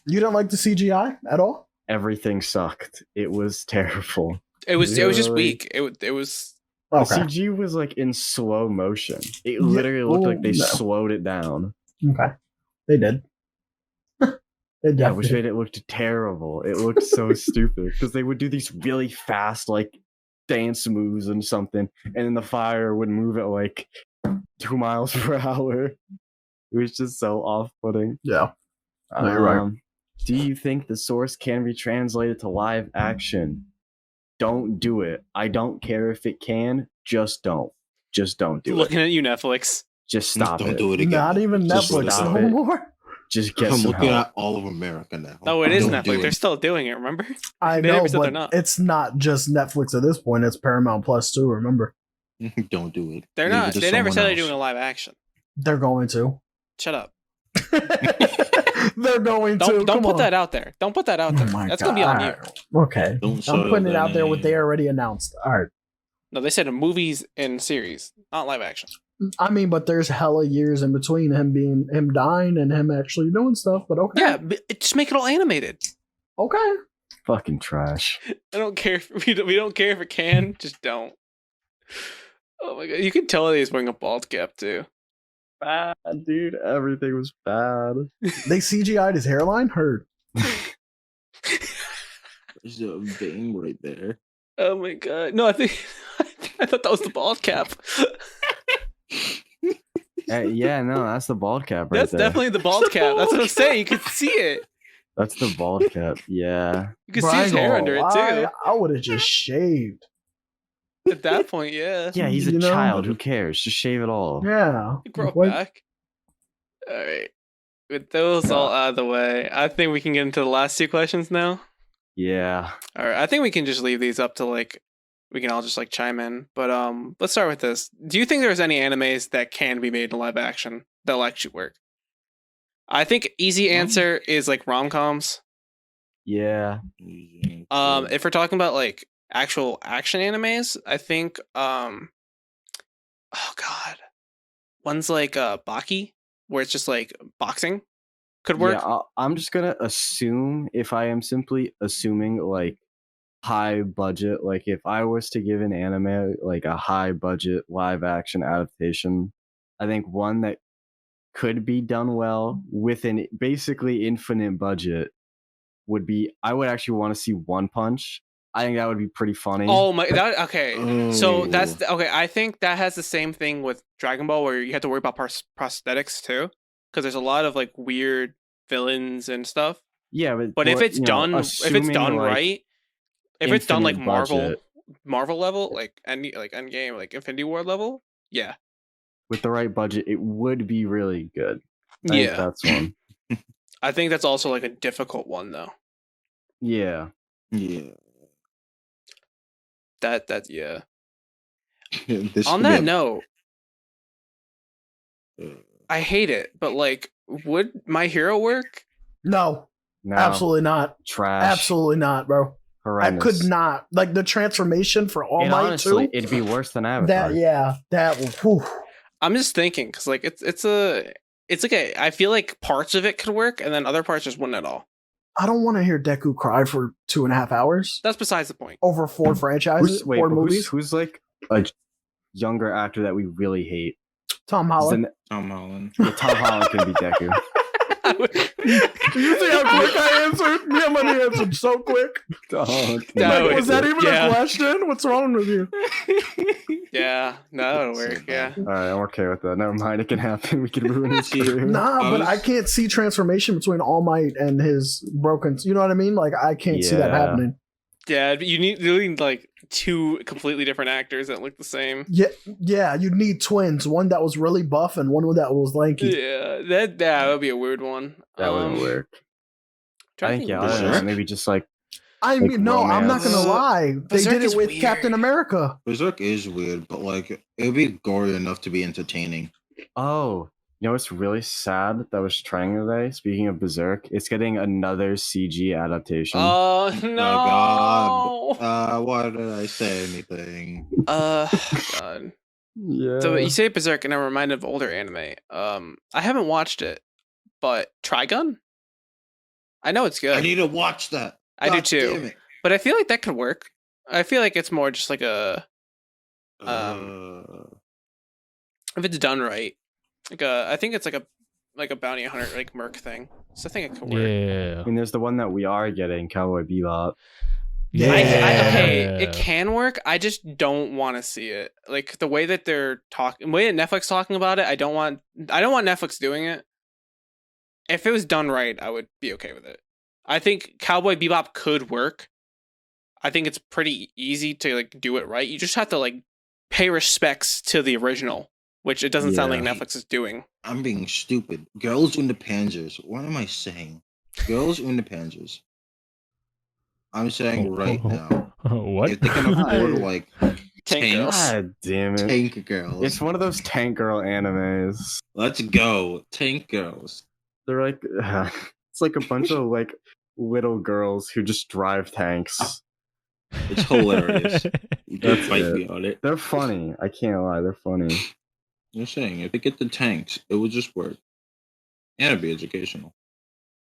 You don't like the CGI at all? Everything sucked. It was terrible. It was just Literally. weak. It was The Okay. CG was like in slow motion. It literally looked like they slowed it down. Okay. They did. They Yeah, which definitely made it look terrible. It looked so stupid because they would do these really fast like dance moves and something, and then the fire would move at like 2 miles per hour. It was just so off-putting. Yeah. No, you're right. Do you think the source can be translated to live action? Don't do it. I don't care if it can. Just don't. Just don't do it. looking at you, Netflix. Just stop Don't it. do it again. Not even Just Netflix stop no it. more. Just get I'm some looking help. at all of America now. No, it is Don't do Netflix. it. They're still doing it. Remember? I They know, never said they're but not. it's not just Netflix at this point. It's Paramount Plus too. Remember, Don't do it. They're Leave not. it to They never someone said they're else. doing a live action. they're going to. Shut up. They're going to. Don't put that out there. Don't put that out Oh there. my That's God. gonna be on you. Okay, Don't I'm soil putting it their out there what they name. already announced. All right. No, they said movies and series, not live action. I mean, but there's hella years in between him dying and him actually doing stuff. But okay, Yeah, but just make it all animated. okay. Fucking trash. I don't care. We don't care if it can. Just don't. Oh my god, you can tell that he's wearing a bald cap too. Bad, dude. Everything was bad. They CGI'd his hairline. Heard. There's a vein right there. Oh my god. No, I thought that was the bald cap. Yeah, no, that's the bald cap right That's there. definitely the bald cap. That's what I'm saying. You can see it. That's the bald cap. Yeah. You can see his hair under it too. I would have just shaved. At that point, yeah. Yeah, he's a You know? child. Who cares? Just shave it all. Yeah. Grow What- back. All right. With those all out of the way, I think we can get into the last two questions now. Yeah. All right. I think we can just leave these up to we can all just chime in. But let's start with this. Do you think there's any animes that can be made in live action that'll actually work? I think easy answer is rom-coms. Yeah. If we're talking about actual action animes, I think oh god, ones like Baki, where it's just boxing, could work. Yeah, I'm just gonna assume, if I am simply assuming high budget, if I was to give an anime a high budget live action adaptation, I think one that could be done well with an basically infinite budget would be, I would actually want to see One Punch. I think that would be pretty funny. Oh my, that okay. So Oh. that's okay. I think that has the same thing with Dragon Ball, where you have to worry about prosthetics too, because there's a lot of weird villains and stuff. Yeah, But if it's done, assuming, right, if it's done infinite budget. Marvel level, Endgame, Infinity War level, yeah, with the right budget, it would be really good. I think that's one. I think that's also a difficult one though. Yeah. Yeah. That yeah. This On could that be note, a- I hate it, but would My Hero work? No, No. absolutely not. Trash. Absolutely not, bro. Horrendous. I could not. The transformation for All And Might honestly, too. it'd be worse than Avatar. Whew. I'm just thinking because I feel like parts of it could work, and then other parts just wouldn't at all. I don't want to hear Deku cry for 2.5 hours That's besides the point. over 4 franchises, 4 movies. Who's a younger actor that we really hate? Tom Holland. Tom Holland. Yeah, Tom Holland can be Deku. You see how quick I answered? Me and Money answered so quick. No, Was that even yeah. a question? What's wrong with you? Yeah, no, that'll work. Yeah, All right, I'm okay with that. Never mind, it can happen. We can ruin his career. Nah, but I can't see transformation between All Might and his broken. You know what I mean? I can't see that Yeah. happening. yeah. But you need two completely different actors that look the same. Yeah, you'd need twins. One that was really buff and one that was lanky. Yeah, that would be a weird one. That wouldn't work. Trying I to think, think I of don't know, Berserk? maybe just I mean, no, I'm not romance. gonna lie. They Berserk did it is with weird. Captain America. Berserk is weird, but it'd be gory enough to be entertaining. Oh, you know what's really sad that was trying today? Speaking of Berserk, it's getting another CG adaptation. Oh no! Oh God. Why did I say anything? God. yeah. So you say Berserk, and I'm reminded of older anime. I haven't watched it, but Trigun. I know it's good. I need to watch that. I do God too. damn it. But I feel like that could work. I feel like it's more just Uh, if it's done right. I think it's like a bounty hunter merc thing. So I think it could work. Yeah. I mean, there's the one that we are getting, Cowboy Bebop. Yeah. Okay, it can work. I just don't want to see it. The way that they're talking, the way that Netflix talking about it, I don't want Netflix doing it. If it was done right, I would be okay with it. I think Cowboy Bebop could work. I think it's pretty easy to do it right. You just have to pay respects to the original which it doesn't sound like Yeah. Netflix is doing. I'm being stupid. Girls in the Panzers. What am I saying? Girls in the Panzers. I'm saying right now, What? if they can afford like Tank girls. God damn it. tank girls, It's one of those tank girl animes. let's go tank girls. They're like, it's like a bunch of like little girls who just drive tanks. It's hilarious. You can't That's fight it. me on it. They're funny. I can't lie. They're funny. You're saying if they get the tanks, it would just work, and it'd be educational.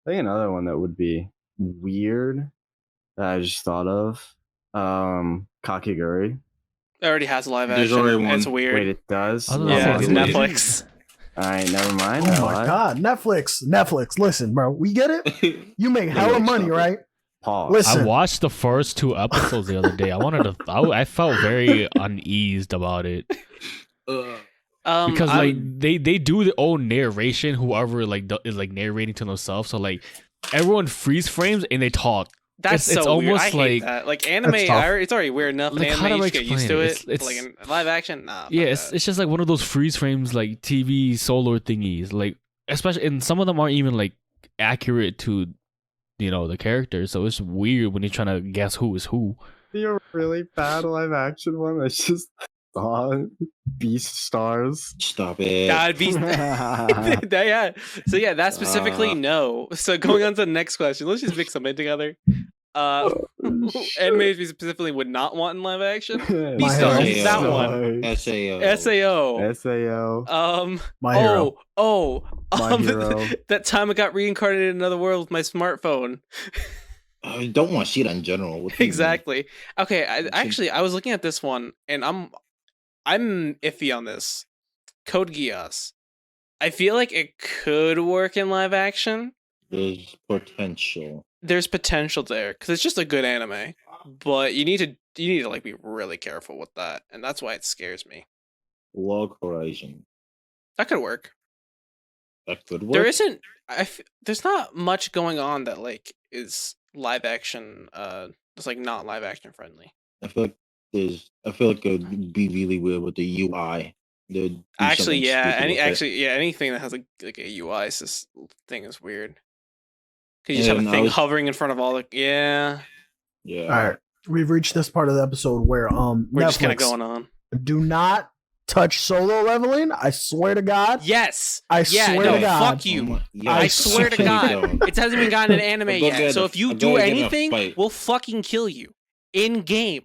I think another one that would be weird that I just thought of, Kakiguri. It already has a live There's action. already one. It's weird. Wait, it does? I don't know. Yeah, Oh, it's dude. Netflix. All right, never mind. Oh I my lied. god, Netflix. Listen, bro, we get it. You make hella Stop money, it. right? Pause. Listen. I watched the first 2 episodes the other day. I felt very uneased about it because like they do their own narration. Whoever like is like narrating to themselves, so like everyone freeze frames and they talk. That's it's so weird. almost I hate like- that. Like anime, That's tough. it's already weird enough. Like, Anime, how do you I just get used to explain it. it? But, like in live action, nah. Yeah, fuck it's just like one of those freeze frames, like TV solar thingies. Like especially, and some of them aren't even like accurate to, the characters. So it's weird when you're trying to guess who is who. Be a really bad live action one that's just Beast Stars. Stop it. That'd be yeah. So yeah, that specifically no. So going on to the next question, let's just mix them in together. Animes we specifically would not want in live action. My Stars, Hero. that one. SAO. SAO. SAO. My Hero. My Hero. That time I got reincarnated in another world with my smartphone. I don't want to see that in general. What do you mean? Exactly. Okay, I was looking at this one and I'm iffy on this. Code Geass. I feel like it could work in live action. There's potential. There's potential there because it's just a good anime, but you need to like be really careful with that, and that's why it scares me. Log Horizon. That could work. That could work. There isn't. There's not much going on that like is live action. It's like not live action friendly. I feel like it would be really weird with the UI. Actually, yeah. Anything that has like a UI thing is weird. Cause you just have a thing hovering in front of all the Yeah. All right, we've reached this part of the episode where we're Netflix, just kind of going on. do not touch Solo Leveling. I swear to God. Yes. I swear to God. Fuck you. Yeah, I swear to God. It hasn't even gotten an anime yet. So if you do anything, we'll fucking kill you in game.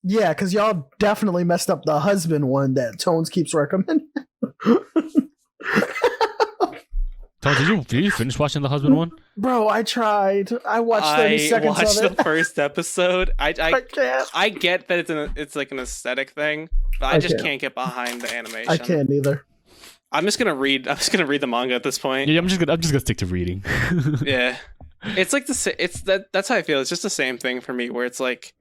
Yeah, because y'all definitely messed up the husband one that Tones keeps recommending. Tom, did you finish watching the husband one? Bro, I tried. I watched 30 seconds I watched of it. the first episode. I can't. I get that it's like an aesthetic thing, but I just can't get behind the animation. I can't either. I'm just gonna read the manga at this point. Yeah, I'm just gonna stick to reading. Yeah, it's like that's how I feel. It's just the same thing for me, where it's like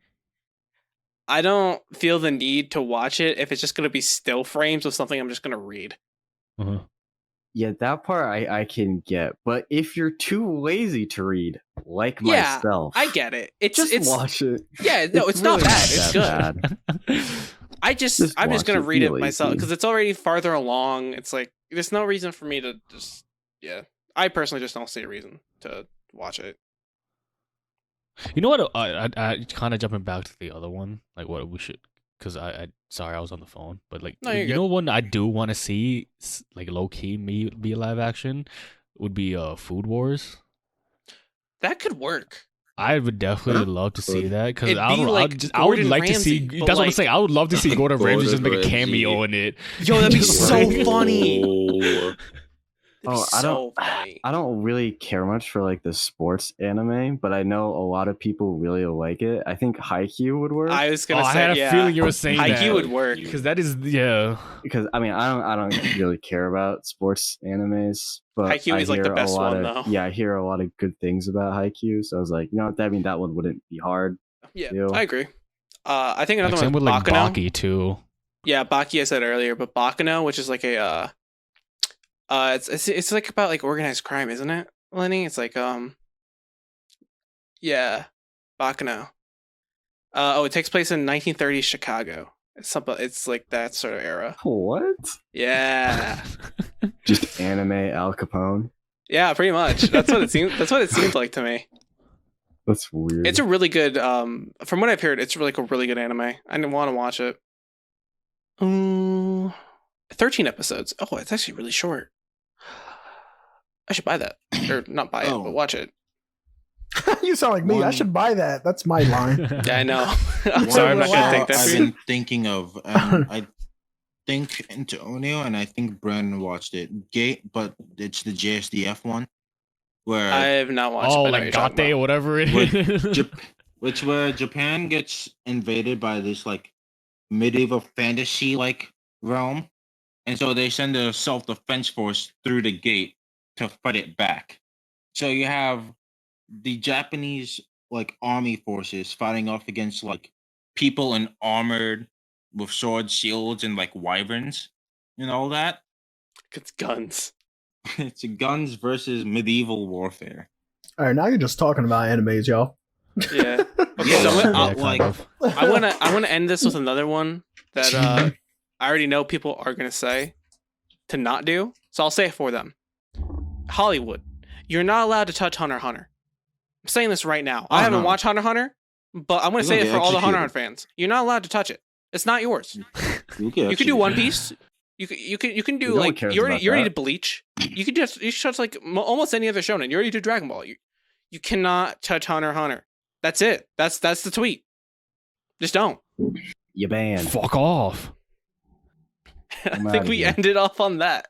I don't feel the need to watch it if it's just gonna be still frames of something I'm just gonna read. Uh-huh. Yeah, that part I can get, but if you're too lazy to read, like myself, I get it. It's watch it. Yeah, no, it's not really bad. It's that good. bad. I'm just gonna read it myself lazy. because it's already farther along. It's like there's no reason for me to just I personally just don't see a reason to watch it. You know what? I kind of jumping back to the other one, like what we should, because I sorry I was on the phone, but like No, you're you good. know one I do want to see like low key be a live action would be Food Wars. That could work. I would definitely love to see that because It'd I be would like I would Gordon like to see. Ramsay, but That's what I'm like- saying. I would love to see Gordon Ramsay just make a Gordon cameo Ramsay. in it. Yo, that'd be Just so like- funny. Oh. That'd be I so funny. don't really care much for like the sports anime, but I know a lot of people really like it. I think Haikyuu would work I was gonna I say, had a yeah. feeling you were saying that Haikyuu would work. because that is because I mean I don't really care about sports animes, but Haikyuu I is, like, the hear best a lot one, of, though. Yeah, I hear a lot of good things about Haikyuu, so I was like, that one wouldn't be hard. Yeah, Ew. I agree. I think another same one with was like Bakuno. Baki too. Yeah, Baki I said earlier, but Bakuno, which is like a it's like about like organized crime, isn't it, Lenny? It's like yeah, Bakuno. It takes place in 1930s Chicago, It's like that sort of era. What? Yeah. Just anime Al Capone? Yeah, pretty much. That's what it seems. That's what it seems like to me. That's weird. It's a really good. From what I've heard, it's like a really good anime. I didn't want to watch it. 13 episodes. Oh, it's actually really short. I should buy that, or not buy it, but watch it. You sound like me. I should buy that. That's my line. Yeah, I know. I'm Sorry, I'm not gonna take that. I've been thinking of. I think Antonio and I think Brandon watched it. Gate, but it's the JSDF one. Where I have not watched. Oh, like Gate or whatever it is. Which where Japan gets invaded by this like medieval fantasy like realm, and so they send a self-defense force through the gate to fight it back. So you have the Japanese like army forces fighting off against like people in armored with swords, shields, and like wyverns and all that. It's guns. It's guns versus medieval warfare. All right, now you're just talking about animes, y'all. Yeah. Okay, Yeah, so yeah, I wanna end this with another one that I already know people are gonna say to not do. So I'll say it for them. Hollywood, you're not allowed to touch Hunter x Hunter. I'm saying this right now. I haven't watched Hunter x Hunter, but I'm gonna say it for all the Hunter x Hunter fans. You're not allowed to touch it. It's not yours. You can do One Piece. You can do like you already did Bleach. You should touch like almost any other shonen. You already did Dragon Ball. You cannot touch Hunter x Hunter. That's it. That's the tweet. Just don't. You banned. Fuck off. I think we ended off on that.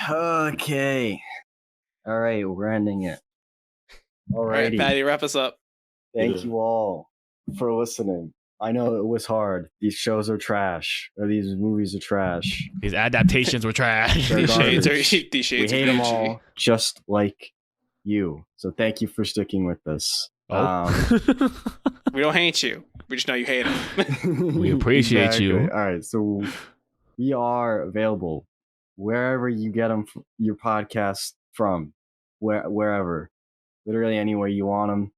Okay. All right, we're ending it. All right, Patty, wrap us up. Thank you all for listening. I know it was hard. These shows are trash, or these movies are trash. These adaptations were trash. These shades are we hate them all, just like you. So thank you for sticking with us. Oh. We don't hate you. We just know you hate them. We appreciate you. All right, so we are available wherever you get them, your podcast from, wherever, literally anywhere you want them.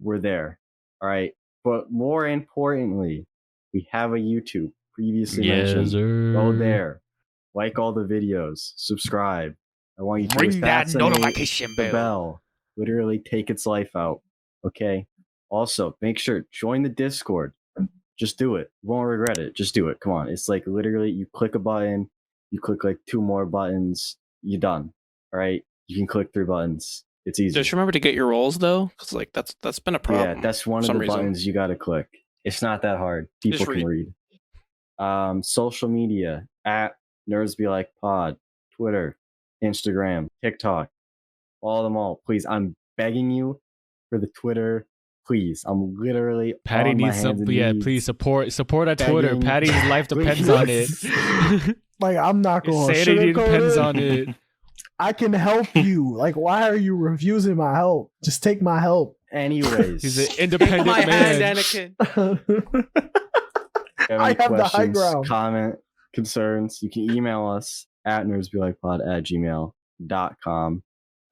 We're there. All right. But more importantly, we have a YouTube previously mentioned. Sir. Go there, like all the videos, subscribe. I want you to ring that notification bell. Literally take its life out. Okay. Also, make sure join the Discord. Just do it. You won't regret it. Just do it. Come on. It's like literally you click a button, you click like 2 more buttons, you're done. All right. You can click 3 buttons. It's easy. Just remember to get your roles though, because like that's been a problem. Yeah, that's one of the buttons you got to click. It's not that hard. People can read. Social media at Nerds Be Like Pod, Twitter, Instagram, TikTok, all of them all. Please, I'm begging you for the Twitter. Please, I'm literally. Patty needs some. Yeah, please support at Twitter. Patty's life depends on it. Like I'm not going. Sanity depends on it. I can help you. Like, why are you refusing my help? Just take my help. Anyways, he's an independent my man. hand, Anakin. I have the high ground. Comment, concerns, you can email us at nerdsbelikepod@gmail.com.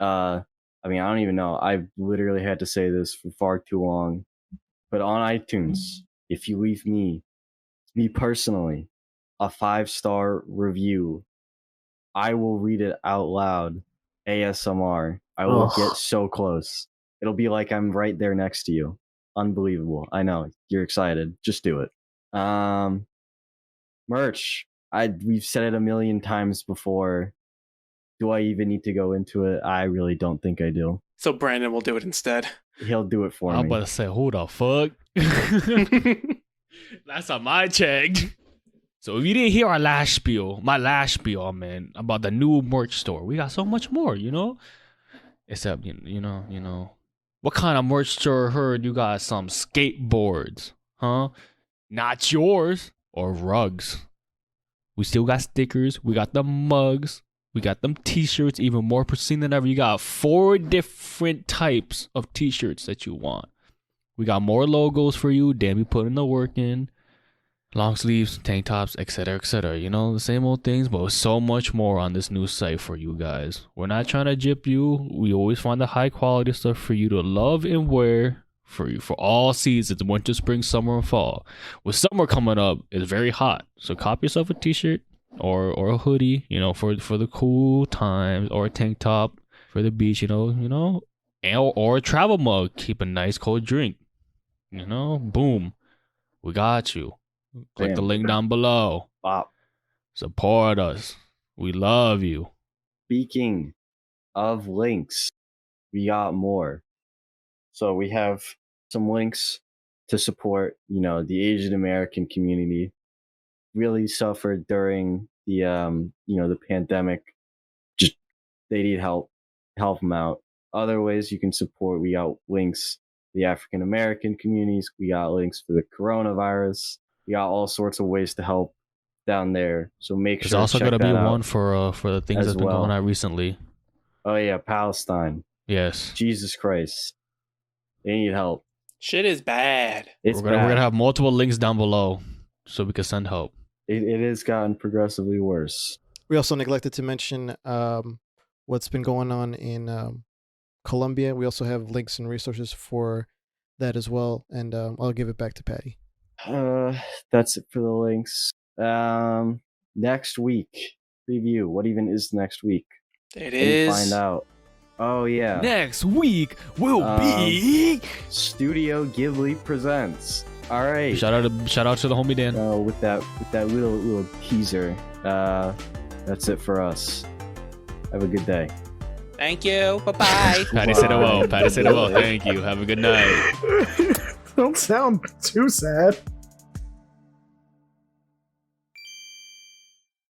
I mean, I don't even know. I've literally had to say this for far too long. But on iTunes, if you leave me personally, a 5-star review, I will read it out loud. ASMR. I will get so close. It'll be like I'm right there next to you. Unbelievable. I know. You're excited. Just do it. Merch. We've said it a million times before. Do I even need to go into it? I really don't think I do. So Brandon will do it instead. He'll do it for me. I'm about to say, who the fuck? Last time I checked. So if you didn't hear my last spiel, man, about the new merch store, we got so much more, you know? Except, you know, what kind of merch store heard you got some skateboards, huh? Not yours, or rugs. We still got stickers. We got the mugs. We got them t-shirts, even more pristine than ever. You got 4 different types of t-shirts that you want. We got more logos for you. Damn, we put in the work in. Long sleeves, tank tops, etc., etc. You know, the same old things, but so much more on this new site for you guys. We're not trying to gyp you. We always find the high quality stuff for you to love and wear for you for all seasons: winter, spring, summer, and fall. With summer coming up, it's very hot, so cop yourself a t-shirt or a hoodie, for the cool times, or a tank top for the beach, or a travel mug. Keep a nice cold drink. Boom, we got you. Click the link down below. Wow. Support us. We love you. Speaking of links, we got more. So we have some links to support, the Asian American community. Really suffered during the the pandemic. Just they need help. Help them out. Other ways you can support, we got links to the African American communities. We got links for the coronavirus. We got all sorts of ways to help down there. So make There's sure also to check gonna be that out one for the things that's been going on recently. Oh yeah, Palestine. Yes. Jesus Christ. They need help. Shit is bad. It's We're gonna have multiple links down below so we can send help. It has gotten progressively worse. We also neglected to mention what's been going on in Colombia. We also have links and resources for that as well. And I'll give it back to Patty. That's it for the links. Next week preview. What even is next week? It is. Find out. Oh yeah. Next week will be Studio Ghibli presents. All right. Shout out to the homie Dan. With that little teaser. That's it for us. Have a good day. Thank you. Bye-bye. Patty said it well. Thank you. Have a good night. Don't sound too sad.